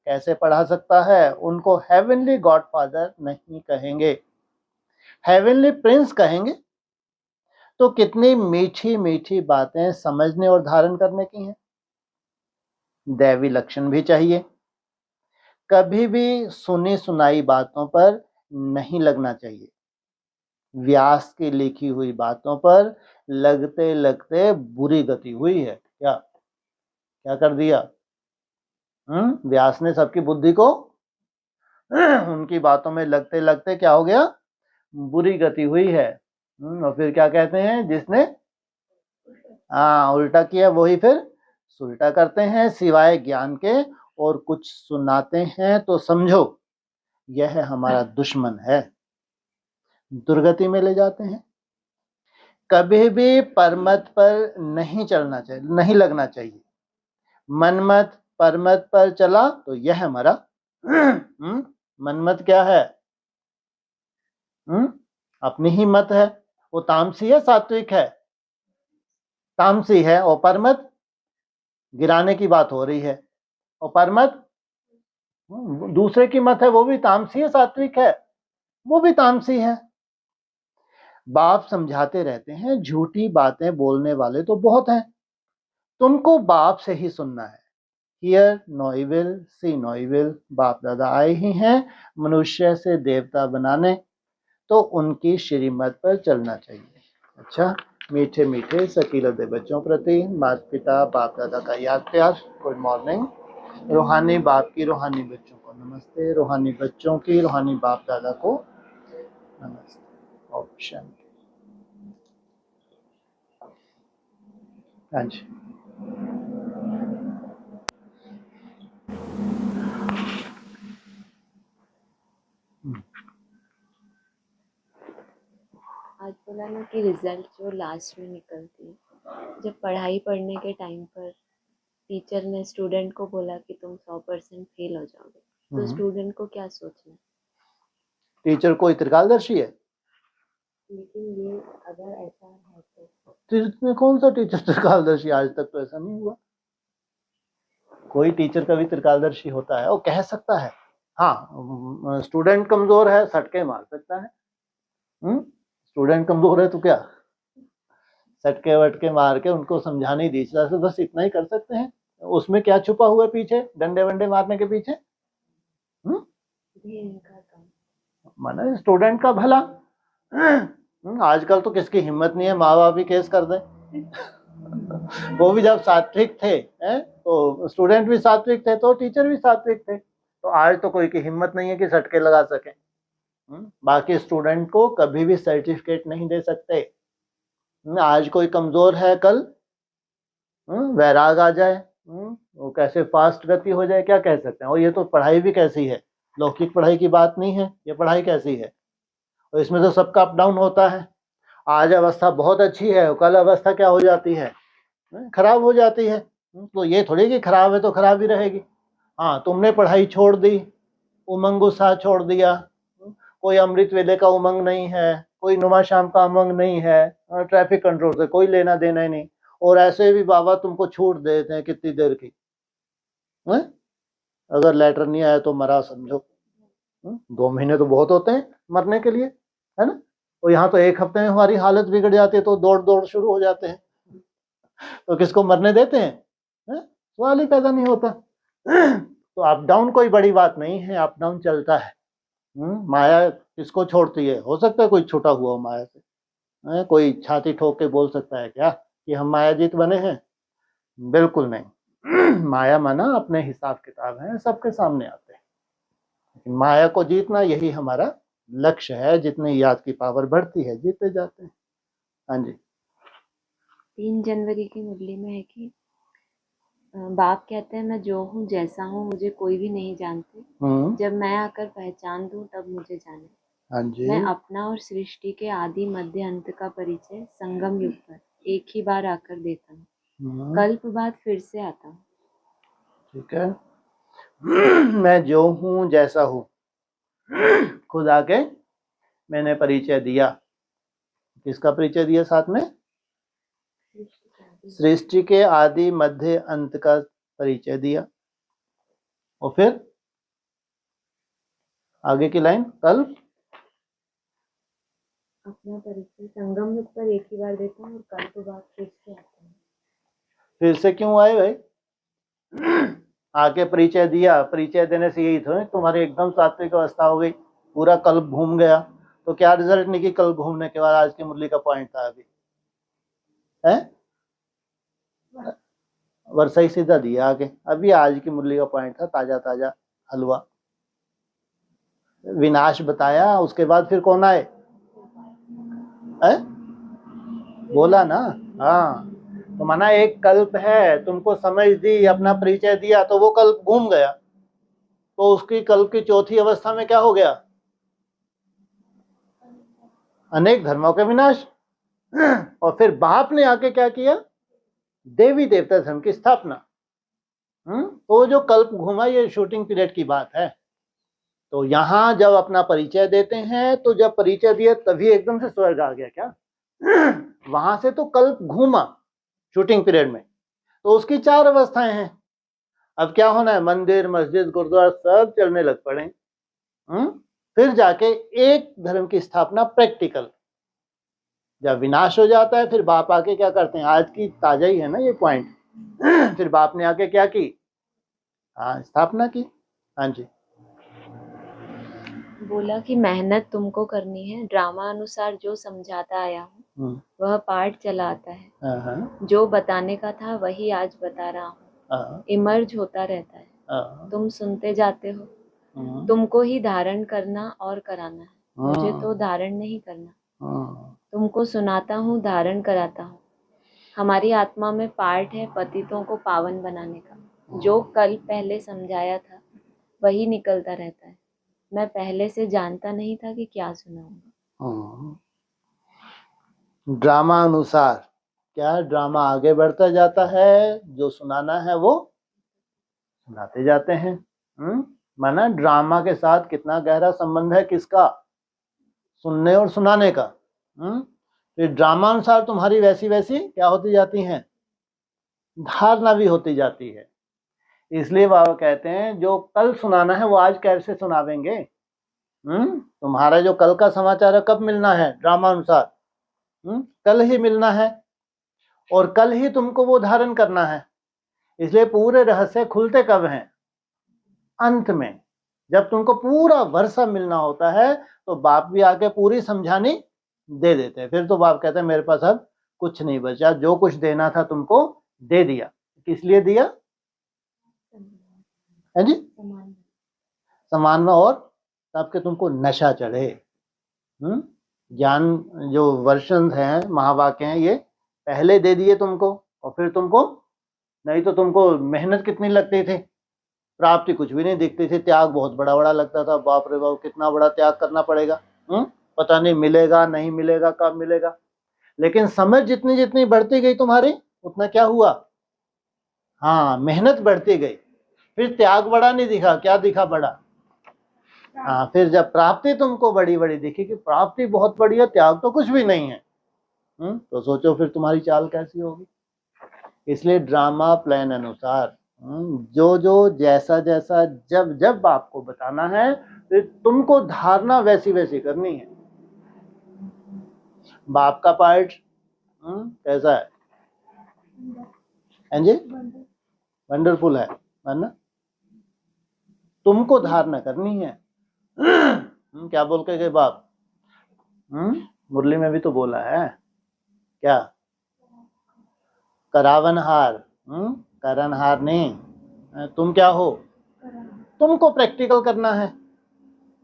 कैसे पढ़ा सकता है? उनको हेवनली गॉडफादर नहीं कहेंगे, हेवनली प्रिंस कहेंगे। तो कितनी मीठी मीठी बातें समझने और धारण करने की हैं। दैवी लक्षण भी चाहिए। कभी भी सुनी सुनाई बातों पर नहीं लगना चाहिए। व्यास की लिखी हुई बातों पर लगते लगते बुरी गति हुई है। क्या क्या कर दिया? व्यास ने सबकी बुद्धि को उनकी बातों में लगते लगते क्या हो गया? बुरी गति हुई है। और फिर क्या कहते हैं? जिसने उल्टा किया वही फिर सुलटा करते हैं। सिवाय ज्ञान के और कुछ सुनाते हैं तो समझो यह हमारा दुश्मन है, दुर्गति में ले जाते हैं। कभी भी परमत पर नहीं चलना चाहिए, नहीं लगना चाहिए। मनमत परमत पर चला तो यह हमारा मनमत क्या है? अपनी ही मत है। वो तामसी है सात्विक है? तामसी है। और परमत गिराने की बात हो रही है। और परमत दूसरे की मत है, वो भी तामसी है सात्विक है? वो भी तामसी है। बाप समझाते रहते हैं, झूठी बातें बोलने वाले तो बहुत हैं। तुमको बाप से ही सुनना है। Hear no evil, see no evil. बाप दादा आए ही हैं मनुष्य से देवता बनाने, तो उनकी श्रीमत पर चलना चाहिए। अच्छा, मीठे मीठे सकीलदे बच्चों प्रति माता पिता बाप दादा का याद प्यार। Good morning. रूहानी बाप की रूहानी बच्चों को नमस्ते, रूहानी बच्चों की रूहानी बाप दादा को नमस्ते। ऑप्शन हाँ जी।
आज बोला ना कि रिजल्ट जो लास्ट में निकलती है, जब पढ़ाई पढ़ने के टाइम पर टीचर ने स्टूडेंट को बोला कि तुम 100% फेल हो जाओगे, तो स्टूडेंट को क्या सोचना?
टीचर कोई त्रिकालदर्शी है?
लेकिन ये अगर ऐसा है
तो कौन सा टीचर त्रिकालदर्शी? आज तक तो ऐसा नहीं हुआ। कोई टीचर कभी त्रिकालदर्शी होता है? वो कह सकता है, हाँ स्टूडेंट कमजोर है, सटके मार सकता है। स्टूडेंट कमजोर है तो क्या, सटके वटके मार के उनको समझा नहीं दी, बस इतना ही कर सकते हैं। उसमें क्या छुपा हुआ है पीछे, डंडे वंडे मारने के पीछे? माना स्टूडेंट का भला। आजकल तो किसकी हिम्मत नहीं है माँ बाप ही केस कर दे। वो भी जब सात्विक थे तो स्टूडेंट भी सात्विक थे, तो टीचर भी सात्विक थे। तो आज तो कोई की हिम्मत नहीं है कि सटके लगा सके। बाकी स्टूडेंट को कभी भी सर्टिफिकेट नहीं दे सकते। आज कोई कमजोर है, कल वैराग आ जाए, वो कैसे फास्ट गति हो जाए, क्या कह सकते हैं। और ये तो पढ़ाई भी कैसी है, लौकिक पढ़ाई की बात नहीं है, ये पढ़ाई कैसी है। और इसमें तो सबका अप डाउन होता है। आज अवस्था बहुत अच्छी है, कल अवस्था क्या हो जाती है, खराब हो जाती है। तो ये थोड़ी कि खराब है तो खराब ही रहेगी। हाँ, तुमने पढ़ाई छोड़ दी, उमंग उत्साह छोड़ दिया, कोई अमृत वेले का उमंग नहीं है, कोई नुमा शाम का उमंग नहीं है, ट्रैफिक कंट्रोल से कोई लेना देना ही नहीं, और ऐसे भी बाबा तुमको छूट देते हैं कितनी देर की, अगर लेटर नहीं आया तो मरा समझो। 2 महीने तो बहुत होते हैं मरने के लिए, है ना। और यहाँ तो 1 हफ्ते में हमारी हालत बिगड़ जाती है तो दौड़ दौड़ शुरू हो जाते हैं। तो किसको मरने देते हैं? सवाल ही पैदा नहीं होता। तो अप डाउन कोई बड़ी बात नहीं है, अप डाउन चलता है। माया किसको छोड़ती है? हो सकता है कोई छूटा हुआ हो माया से। कोई छाती ठोक के बोल सकता है क्या कि हम मायाजीत बने हैं? बिल्कुल नहीं। माया माना अपने हिसाब किताब है, सबके सामने आते हैं, लेकिन माया को जीतना यही हमारा लक्ष्य है। जितनी याद की पावर बढ़ती है जीतते जाते हैं। हाँ जी।
3 जनवरी की मुरली में है कि बाप कहते हैं मैं जो हूँ जैसा हूँ मुझे कोई भी नहीं जानते, जब मैं आकर पहचान दूं तब मुझे जाने।
हाँ जी।
मैं अपना और सृष्टि के आदि मध्य अंत का परिचय संगम युग पर एक ही बार आकर देता हूँ, कल्प बाद फिर से आता हूँ।
ठीक है। मैं जो हूँ जैसा हूँ, खुद आके मैंने परिचय दिया। किसका परिचय दिया साथ में? सृष्टि के आदि मध्य अंत का परिचय दिया। और फिर आगे की लाइन, कल्प
अपना परिचय संगम युग पर एक ही बार देता हूँ और कल्प बाद फिर से आता हूँ।
फिर से क्यों आए भाई? आके परिचय दिया, परिचय देने से यही थोड़ा तुम्हारी एकदम सात्विक अवस्था हो गई, पूरा कल्प घूम गया, तो क्या रिजल्ट निकली कल्प घूमने के बाद? आज की मुरली का पॉइंट था अभी है, वर्षा ही सीधा दिया आगे। अभी आज की मुरली का पॉइंट था ताजा ताजा हलवा। विनाश बताया, उसके बाद फिर कौन आए? बोला ना। हाँ, तो माना एक कल्प है, तुमको समझ दी, अपना परिचय दिया, तो वो कल्प घूम गया, तो उसकी कल्प की चौथी अवस्था में क्या हो गया? अनेक धर्मों के विनाश। और फिर बाप ने आके क्या किया? देवी देवता धर्म की स्थापना। तो जो कल्प घूमा, ये शूटिंग पीरियड की बात है। तो यहां जब अपना परिचय देते हैं, तो जब परिचय दिया तभी एकदम से स्वर्ग आ गया क्या? वहां से तो कल्प घूमा शूटिंग पीरियड में, तो उसकी 4 अवस्थाएं हैं। अब क्या होना है? मंदिर मस्जिद गुरुद्वारा सब चलने लग पड़े। फिर जाके एक धर्म की स्थापना प्रैक्टिकल। जब विनाश हो जाता है, फिर बाप आके क्या करते हैं? आज की ताजा ही है ना ये पॉइंट। फिर बाप ने आके क्या की? हाँ, स्थापना की। हाँ जी।
बोला कि मेहनत तुमको करनी है, ड्रामा अनुसार जो समझाता आया हूँ वह पाठ चलाता है, जो बताने का था वही आज बता रहा हूँ, इमर्ज होता रहता है, तुम सुनते जाते हो, तुमको ही धारण करना और कराना है, मुझे तो धारण नहीं करना, तुमको सुनाता हूँ धारण कराता हूँ। हमारी आत्मा में पार्ट है पतितों को पावन बनाने का, जो कल पहले समझाया था वही निकलता रहता है। मैं पहले से जानता नहीं था कि क्या सुनाऊंगा।
ड्रामा अनुसार क्या? ड्रामा आगे बढ़ता जाता है, जो सुनाना है वो सुनाते जाते हैं। माना ड्रामा के साथ कितना गहरा संबंध है किसका? सुनने और सुनाने का। फिर ड्रामा अनुसार तुम्हारी वैसी वैसी क्या होती जाती हैं? धारणा भी होती जाती है। इसलिए बाबा कहते हैं जो कल सुनाना है वो आज कैसे सुनावेंगे? तुम्हारा जो कल का समाचार है कब मिलना है? ड्रामा अनुसार कल ही मिलना है, और कल ही तुमको वो धारण करना है। इसलिए पूरे रहस्य खुलते कब हैं? अंत में, जब तुमको पूरा वर्षा मिलना होता है, तो बाप भी आके पूरी समझानी दे देते हैं। फिर तो बाप कहते हैं मेरे पास अब कुछ नहीं बचा, जो कुछ देना था तुमको दे दिया। किस लिए दिया है जी? समान में, और तब के तुमको नशा चढ़े। ज्ञान जो वर्षन हैं, महावाक्य हैं, ये पहले दे दिए तुमको, और फिर तुमको, नहीं तो तुमको मेहनत कितनी लगती थी, प्राप्ति कुछ भी नहीं दिखती थी, त्याग बहुत बड़ा बड़ा लगता था। बाप रे बाप, कितना बड़ा त्याग करना पड़ेगा, पता नहीं मिलेगा नहीं मिलेगा, कब मिलेगा। लेकिन समझ जितनी जितनी बढ़ती गई तुम्हारी, उतना क्या हुआ? हाँ, मेहनत बढ़ती गई। फिर त्याग बड़ा नहीं दिखा, क्या दिखा? बड़ा। हाँ, फिर जब प्राप्ति तुमको बड़ी बड़ी दिखी कि प्राप्ति बहुत बड़ी है, त्याग तो कुछ भी नहीं है, तो सोचो फिर तुम्हारी चाल कैसी होगी। इसलिए ड्रामा प्लान अनुसार जो जो जैसा जैसा जब जब आपको बताना है, फिर तुमको धारणा वैसी वैसी करनी है। बाप का पार्ट कैसा है जी? वंडरफुल है ना? तुमको धारणा करनी है। क्या बोल के गए बाप? मुरली में भी तो बोला है क्या? करावनहार करणहार नहीं, तुम क्या हो, तुमको प्रैक्टिकल करना है।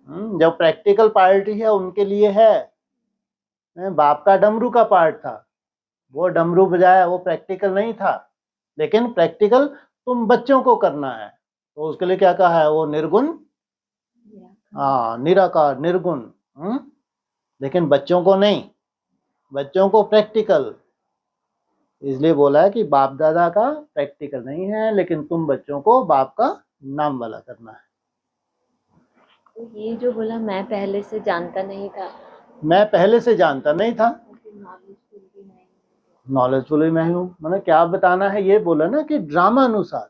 जो प्रैक्टिकल पार्टी है उनके लिए है। बाप का डमरू का पार्ट था, वो डमरू बजाया, वो प्रैक्टिकल नहीं था। लेकिन प्रैक्टिकल तुम बच्चों को करना है, तो उसके लिए क्या कहा है, वो निर्गुण, निराकार, निर्गुण। लेकिन बच्चों को नहीं, बच्चों को प्रैक्टिकल। इसलिए बोला है कि बाप दादा का प्रैक्टिकल नहीं है, लेकिन तुम बच्चों को बाप का नाम वाला करना है।
तो ये जो बोला मैं पहले से जानता नहीं था,
मैं पहले से जानता नहीं था, नॉलेजफुल ही मैं हूँ, मैंने क्या बताना है, ये बोला ना कि ड्रामा अनुसार।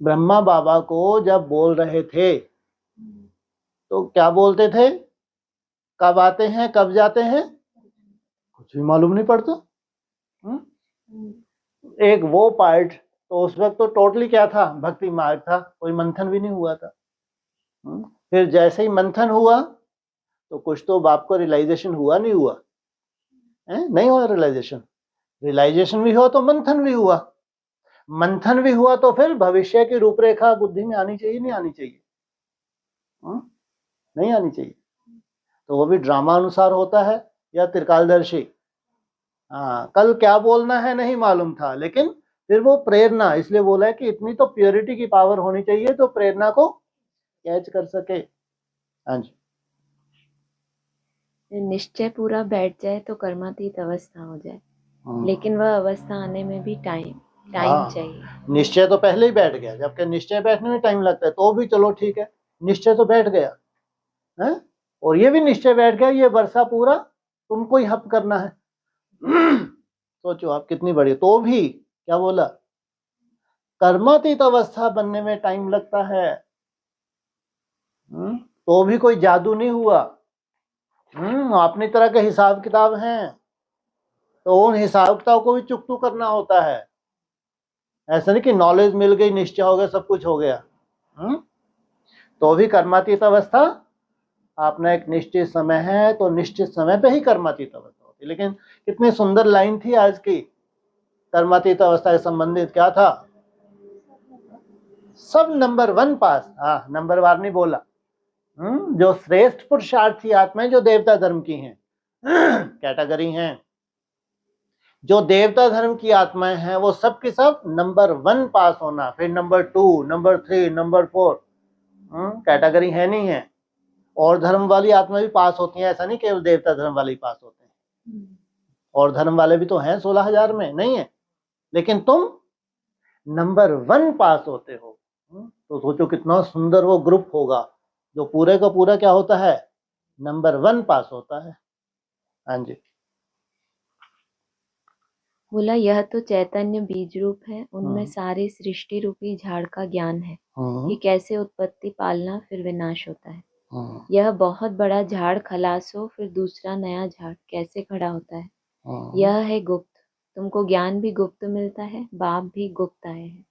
ब्रह्मा बाबा को जब बोल रहे थे तो क्या बोलते थे, कब आते हैं कब जाते हैं कुछ भी मालूम नहीं पड़ता। एक वो पार्ट, तो उस वक्त तो टोटली क्या था, भक्ति मार्ग था, कोई मंथन भी नहीं हुआ था। फिर जैसे ही मंथन हुआ तो कुछ तो बाप को रियलाइजेशन हुआ, नहीं हुआ नहीं हुआ रियलाइजेशन। रियलाइजेशन भी हुआ तो मंथन भी हुआ, मंथन भी हुआ तो फिर भविष्य की रूपरेखा बुद्धि में आनी चाहिए, नहीं आनी चाहिए, नहीं आनी चाहिए। तो वो भी ड्रामा अनुसार होता है या त्रिकालदर्शी। कल क्या बोलना है नहीं मालूम था, लेकिन फिर वो प्रेरणा, इसलिए बोला है कि इतनी तो प्योरिटी की पावर होनी चाहिए तो प्रेरणा को कैच कर सके। हाँ जी,
निश्चय पूरा बैठ जाए तो कर्मातीत अवस्था हो जाए, लेकिन वह अवस्था आने में भी टाइम चाहिए।
निश्चय तो पहले ही बैठ गया, जबकि निश्चय बैठने में टाइम लगता है, तो भी चलो ठीक है, निश्चय तो बैठ गया है। और ये भी निश्चय बैठ गया, ये वर्षा पूरा तुमको ही हप करना है। सोचो आप कितनी बड़ी, तो भी क्या बोला, कर्मातीत अवस्था बनने में टाइम लगता है। तो भी कोई जादू नहीं हुआ। अपनी तरह के हिसाब किताब हैं, तो उन हिसाब किताब को भी चुकतू करना होता है। ऐसा नहीं कि नॉलेज मिल गई, निश्चय हो गया, सब कुछ हो गया। तो भी कर्मातीत अवस्था आपने एक निश्चित समय है, तो निश्चित समय पे ही कर्मातीत अवस्था होती है। लेकिन कितनी सुंदर लाइन थी आज की, कर्मातीत अवस्था से संबंधित क्या था, सब नंबर 1 पास। नंबर वार नहीं बोला। जो श्रेष्ठ पुरुषार्थी आत्माएं जो देवता धर्म की हैं, कैटेगरी हैं, जो देवता धर्म की आत्माएं हैं, वो सब की सब नंबर 1 पास होना, फिर नंबर 2, नंबर 3, नंबर 4 कैटेगरी है नहीं है। और धर्म वाली आत्मा भी पास होती हैं, ऐसा नहीं केवल देवता धर्म वाले ही पास होते हैं, और धर्म वाले भी तो हैं 16,000 में, नहीं है, लेकिन तुम नंबर 1 पास होते हो। तो सोचो कितना सुंदर वो ग्रुप होगा जो पूरे का पूरा क्या होता है, नंबर 1 पास होता है। हाँ जी,
बोला यह तो चैतन्य बीज रूप है, उनमें सारी सृष्टि रूपी झाड़ का ज्ञान है कि कैसे उत्पत्ति, पालना, फिर विनाश होता है। यह बहुत बड़ा झाड़ खलास हो, फिर दूसरा नया झाड़ कैसे खड़ा होता है, यह है गुप्त। तुमको ज्ञान भी गुप्त मिलता है, बाप भी गुप्त आए हैं।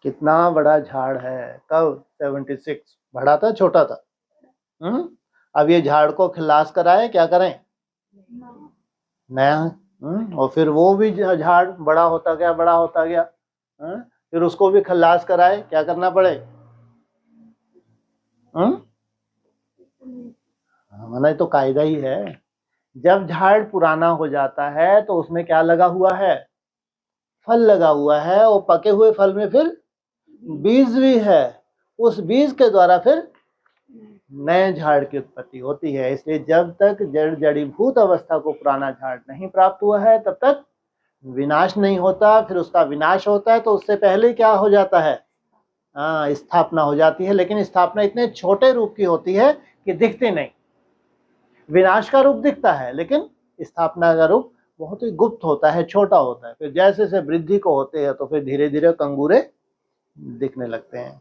कितना बड़ा झाड़ है। कब 76 बड़ा था छोटा था? अब ये झाड़ को खिलास कराए, क्या करें, नया। और फिर वो भी झाड़ बड़ा होता गया, बड़ा होता गया। फिर उसको भी खल्लास कराए, क्या करना पड़े? मैंने तो कायदा ही है, जब झाड़ पुराना हो जाता है तो उसमें क्या लगा हुआ है, फल लगा हुआ है, और पके हुए फल में फिर बीज भी है, उस बीज के द्वारा फिर नए झाड़ की उत्पत्ति होती है। इसलिए जब तक जड़ीभूत अवस्था को पुराना झाड़ नहीं प्राप्त हुआ है, तब तक विनाश नहीं होता। फिर उसका विनाश होता है तो उससे पहले क्या हो जाता है, स्थापना हो जाती है। लेकिन स्थापना इतने छोटे रूप की होती है कि दिखती नहीं। विनाश का रूप दिखता है, लेकिन स्थापना का रूप बहुत ही गुप्त होता है, छोटा होता है। फिर जैसे जैसे वृद्धि को होते हैं तो फिर धीरे धीरे कंगूरे दिखने लगते हैं।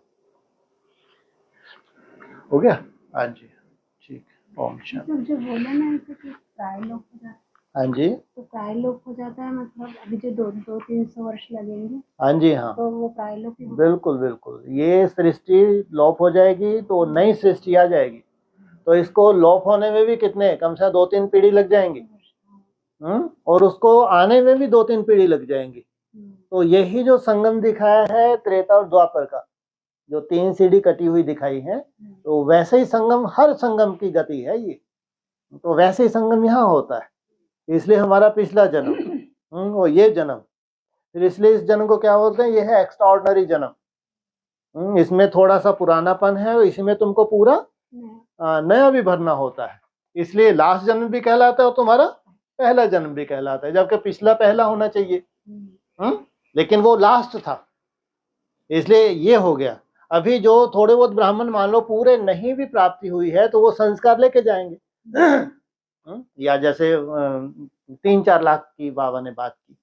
हो गया? हाँ जी, ठीक। ओम शांति।
जो बोला ना ऐसे कि प्राय लोग हो जाता है,
हाँ जी,
तो प्राय लोग हो जाता है, मतलब अभी जो 200-300 वर्ष लगेंगे,
हाँ जी, हाँ,
तो वो प्राय लोग ही
बिल्कुल बिल्कुल। ये सृष्टि लोप हो जाएगी तो नई सृष्टि आ जाएगी। तो इसको लोप होने में भी कितने, कम से कम 2-3 पीढ़ी लग जाएंगी। और उसको आने में भी 2-3 पीढ़ी लग जाएंगी। तो यही जो संगम दिखाया है त्रेता और द्वापर का, जो 3 सीढ़ी कटी हुई दिखाई है, तो वैसे ही संगम, हर संगम की गति है ये, तो वैसे ही संगम यहाँ होता है। इसलिए हमारा पिछला जन्म और ये जन्म, फिर इसलिए इस जन्म को क्या बोलते हैं, ये है एक्स्ट्राऑर्डिनरी जन्म। इसमें थोड़ा सा पुरानापन है और इसमें तुमको पूरा नया भी भरना होता है, इसलिए लास्ट जन्म भी कहलाता है और तुम्हारा पहला जन्म भी कहलाता है, जबकि पिछला पहला होना चाहिए। लेकिन वो लास्ट था, इसलिए ये हो गया। अभी जो थोड़े बहुत ब्राह्मण मान लो पूरे नहीं भी प्राप्ति हुई है तो वो संस्कार लेके जाएंगे। या जैसे 3-4 लाख की बाबा ने बात की,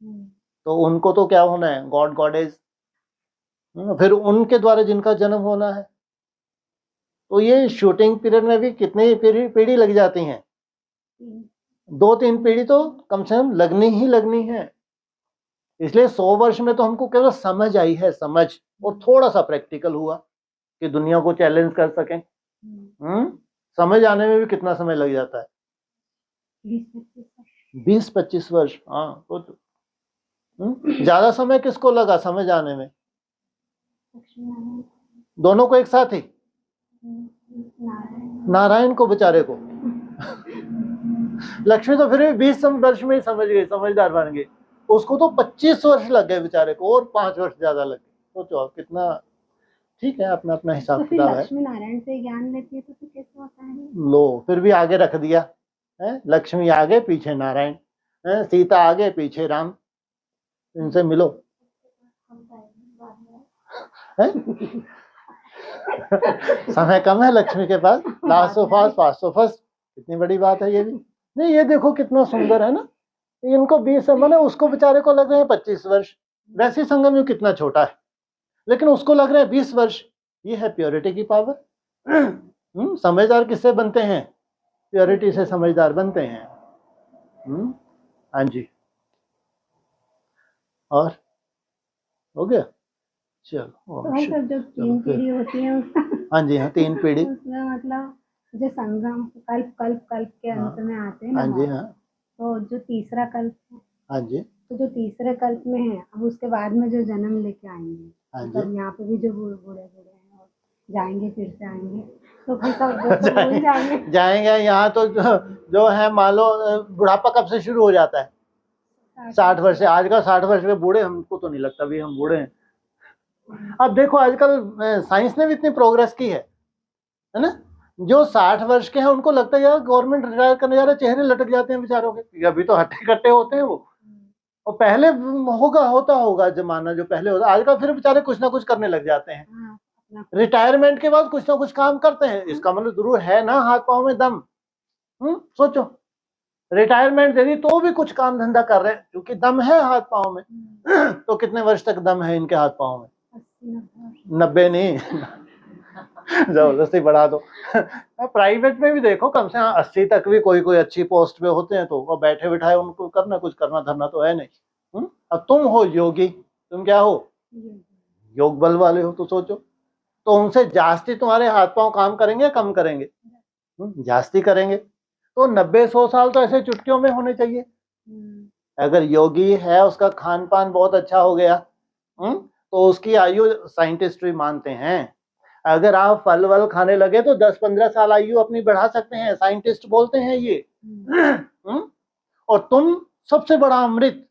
तो उनको तो क्या होना है, गॉड गॉडेज, फिर उनके द्वारा जिनका जन्म होना है। तो ये शूटिंग पीरियड में भी कितनी पीढ़ी लग जाती हैं, 2-3 पीढ़ी तो कम से कम लगनी ही लगनी है। इसलिए 100 वर्ष में तो हमको केवल समझ आई है, समझ, और थोड़ा सा प्रैक्टिकल हुआ कि दुनिया को चैलेंज कर सकें। समझ आने में भी कितना समय लग जाता है, 20-25 वर्ष। हाँ, तो ज्यादा समय किसको लगा समझ आने में? दोनों को एक साथ ही, नारायण को बेचारे को। लक्ष्मी तो फिर भी 20 वर्ष में ही समझ गई, समझदार बन गई। उसको तो 25 वर्ष लग गए बेचारे को, और 5 वर्ष ज्यादा लग गए। सोचो आप कितना, ठीक है, अपना अपना हिसाब किताब है।
लक्ष्मी नारायण से ज्ञान लेती है तो कैसे होता है?
लो, फिर भी आगे रख दिया है, लक्ष्मी आगे पीछे नारायण है, सीता आगे पीछे राम, इनसे मिलो है? समय कम है लक्ष्मी के पास, last so fast, fast so first, कितनी बड़ी बात है ये भी। नहीं, ये देखो कितना सुंदर है ना, इनको 20 मैंने, उसको बेचारे को लग रहे हैं 25 वर्ष, वैसे संगम यू कितना छोटा है, लेकिन उसको लग रहा है 20 वर्ष। ये है प्योरिटी की पावर। समझदार किससे बनते हैं? प्योरिटी से समझदार बनते हैं। हाँ जी, और हो गया, चलो।
तो सर जो 3 पीढ़ी होती है
हाँ जी, हाँ 3 पीढ़ी,
उसमें मतलब जो संगम कल्प के अंत में आते हैं ना।
हाँ जी, हाँ,
तो जो तीसरा कल्प है,
हाँ जी,
तो जो तीसरे कल्प में है, अब उसके बाद में जो जन्म लेके आएंगे, मतलब यहाँ पे भी जो बूढ़े हैं और जाएंगे, फिर से आएंगे, तो फिर सब भूल जाएंगे।
जाएंगे यहाँ तो जो है, मान लो बुढ़ापा कब से शुरू हो जाता है? 60 वर्ष से। आज का 60 वर्ष के बूढ़े, हमको तो नहीं लगता भी हम बूढ़े हैं। अब देखो आजकल साइंस ने भी इतनी प्रोग्रेस की है ना, जो 60 वर्ष के हैं उनको लगता है यार गवर्नमेंट रिटायर करने जा रहा है, चेहरे लटक जाते हैं बेचारों के, अभी तो हट्टे कट्टे होते हैं वो। और पहले होता होगा जमाना जो पहले होता, आजकल फिर बेचारे कुछ ना कुछ करने लग जाते हैं। रिटायरमेंट के बाद कुछ ना कुछ काम करते हैं, इसका मतलब जरूर है ना हाथ पांव में दम। सोचो, रिटायरमेंट दे दी तो भी कुछ काम धंधा कर रहे हैं, क्योंकि दम है हाथ पांव में। तो कितने वर्ष तक दम है इनके हाथ पांव में? 90 नहीं, जबरदस्ती बढ़ा दो। प्राइवेट में भी देखो, कम से कम 80 तक भी कोई अच्छी पोस्ट पे होते हैं, तो वो बैठे बिठाए उनको कुछ करना धरना तो है नहीं। अब तुम हो योगी, तुम क्या हो? योग बल वाले हो, तो सोचो, तो उनसे जास्ती तुम्हारे हाथ पांव काम करेंगे, कम करेंगे? जास्ती करेंगे। तो 90-100 साल तो ऐसे चुटकियों में होने चाहिए। अगर योगी है, उसका खान पान बहुत अच्छा हो गया, तो उसकी आयु साइंटिस्ट भी मानते हैं। अगर आप फल वल खाने लगे तो 10-15 साल आयु अपनी बढ़ा सकते हैं, साइंटिस्ट बोलते हैं ये। और तुम सबसे बड़ा अमृत,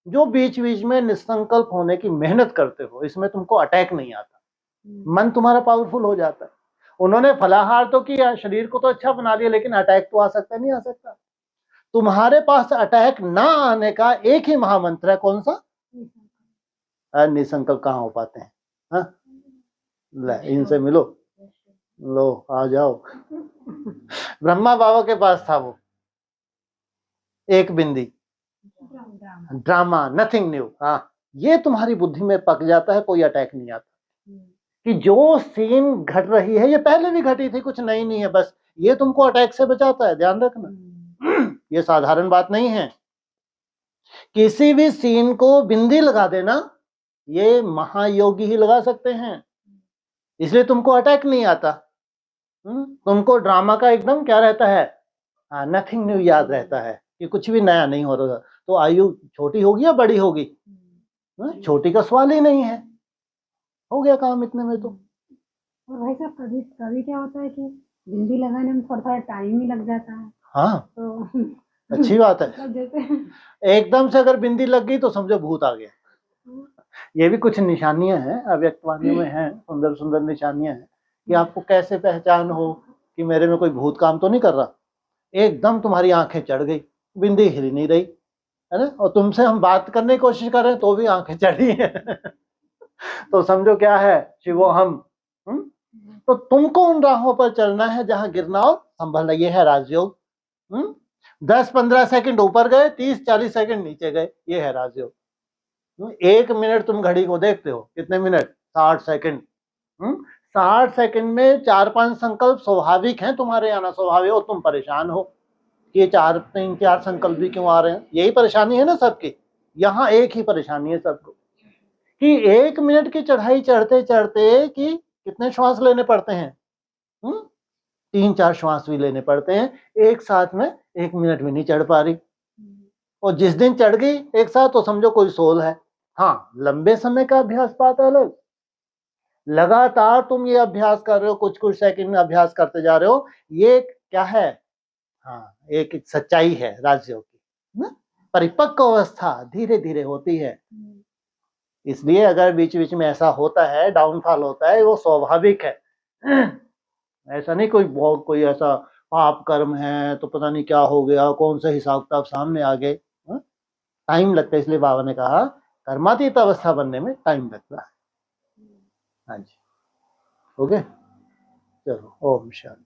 जो बीच बीच में निसंकल्प होने की मेहनत करते हो, इसमें तुमको अटैक नहीं आता, मन तुम्हारा पावरफुल हो जाता है। उन्होंने फलाहार तो किया, शरीर को तो अच्छा बना लिया, लेकिन अटैक तो आ सकता नहीं आ सकता। तुम्हारे पास अटैक ना आने का एक ही महामंत्र है, कौन सा? निसंकल्प। कहाँ हो पाते हैं? हाँ, इनसे मिलो, लो आ जाओ। ब्रह्मा बाबा के पास था वो एक बिंदी, ड्रामा, नथिंग न्यू। हाँ, ये तुम्हारी बुद्धि में पक जाता है, कोई अटैक नहीं आता। कि जो सीन घट रही है ये पहले भी घटी थी, कुछ नई नहीं है, बस ये तुमको अटैक से बचाता है, ध्यान रखना। ये साधारण बात नहीं है। किसी भी सीन को बिंदी लगा देना, ये महायोगी ही लगा सकते हैं, इसलिए तुमको अटैक नहीं आता। तुमको ड्रामा का एकदम क्या रहता है? नथिंग न्यू याद रहता है। कि कुछ भी नया नहीं हो रहा, तो आयु छोटी होगी या बड़ी होगी? छोटी का सवाल ही नहीं है, हो गया काम इतने में तो।
और भाई साहब कभी कभी क्या होता है कि बिंदी लगाने में थोड़ा टाइम ही लग जाता है।
हाँ,
तो
अच्छी बात है।
मतलब जैसे
एकदम से अगर बिंदी लग गई तो समझो भूत आ गया। ये भी कुछ निशानियां हैं, अव्यक्त वाणियों में हैं, सुंदर सुंदर निशानियां हैं कि आपको कैसे पहचान हो कि मेरे में कोई भूत काम तो नहीं कर रहा। एकदम तुम्हारी आंखें चढ़ गई, बिंदी हिल नहीं रही, है ना, और तुमसे हम बात करने की कोशिश कर रहे हैं तो भी आंखें चढ़ी हैं। तो समझो क्या है, शिवो हम। तो तुमको उन राहों पर चलना है जहां गिरना और संभलना, ये है राजयोग। 10-15 सेकंड ऊपर गए, 30-40 सेकंड नीचे गए, ये है राजयोग। 1 मिनट तुम घड़ी को देखते हो, कितने मिनट? 60 सेकंड। 60 सेकंड में 4-5 संकल्प स्वाभाविक हैं तुम्हारे आना, स्वाभाविक हो। तुम परेशान हो कि ये 3-4 संकल्प भी क्यों आ रहे हैं, यही परेशानी है ना सबकी। यहाँ एक ही परेशानी है सबको कि 1 मिनट की चढ़ाई चढ़ते चढ़ते कि कितने श्वास लेने पड़ते हैं? 3-4 श्वास भी लेने पड़ते हैं एक साथ में, 1 मिनट में नहीं चढ़ पा रही। और जिस दिन चढ़ गई एक साथ तो समझो कोई सोल है। हाँ, लंबे समय का अभ्यास बात अलग, लगातार तुम ये अभ्यास कर रहे हो, कुछ कुछ सेकंड में अभ्यास करते जा रहे हो, ये क्या है? हाँ, एक सच्चाई है राजयोग की ना। परिपक्व अवस्था धीरे धीरे होती है, इसलिए अगर बीच बीच में ऐसा होता है, डाउनफॉल होता है, वो स्वाभाविक है। ऐसा नहीं कोई ऐसा पाप कर्म है तो पता नहीं क्या हो गया, कौन सा हिसाब किताब सामने आ गए। टाइम लगता है, इसलिए बाबा ने कहा कर्मातीत अवस्था बनने में टाइम लगता है। हाँ जी, ओके, चलो, ओम शांति।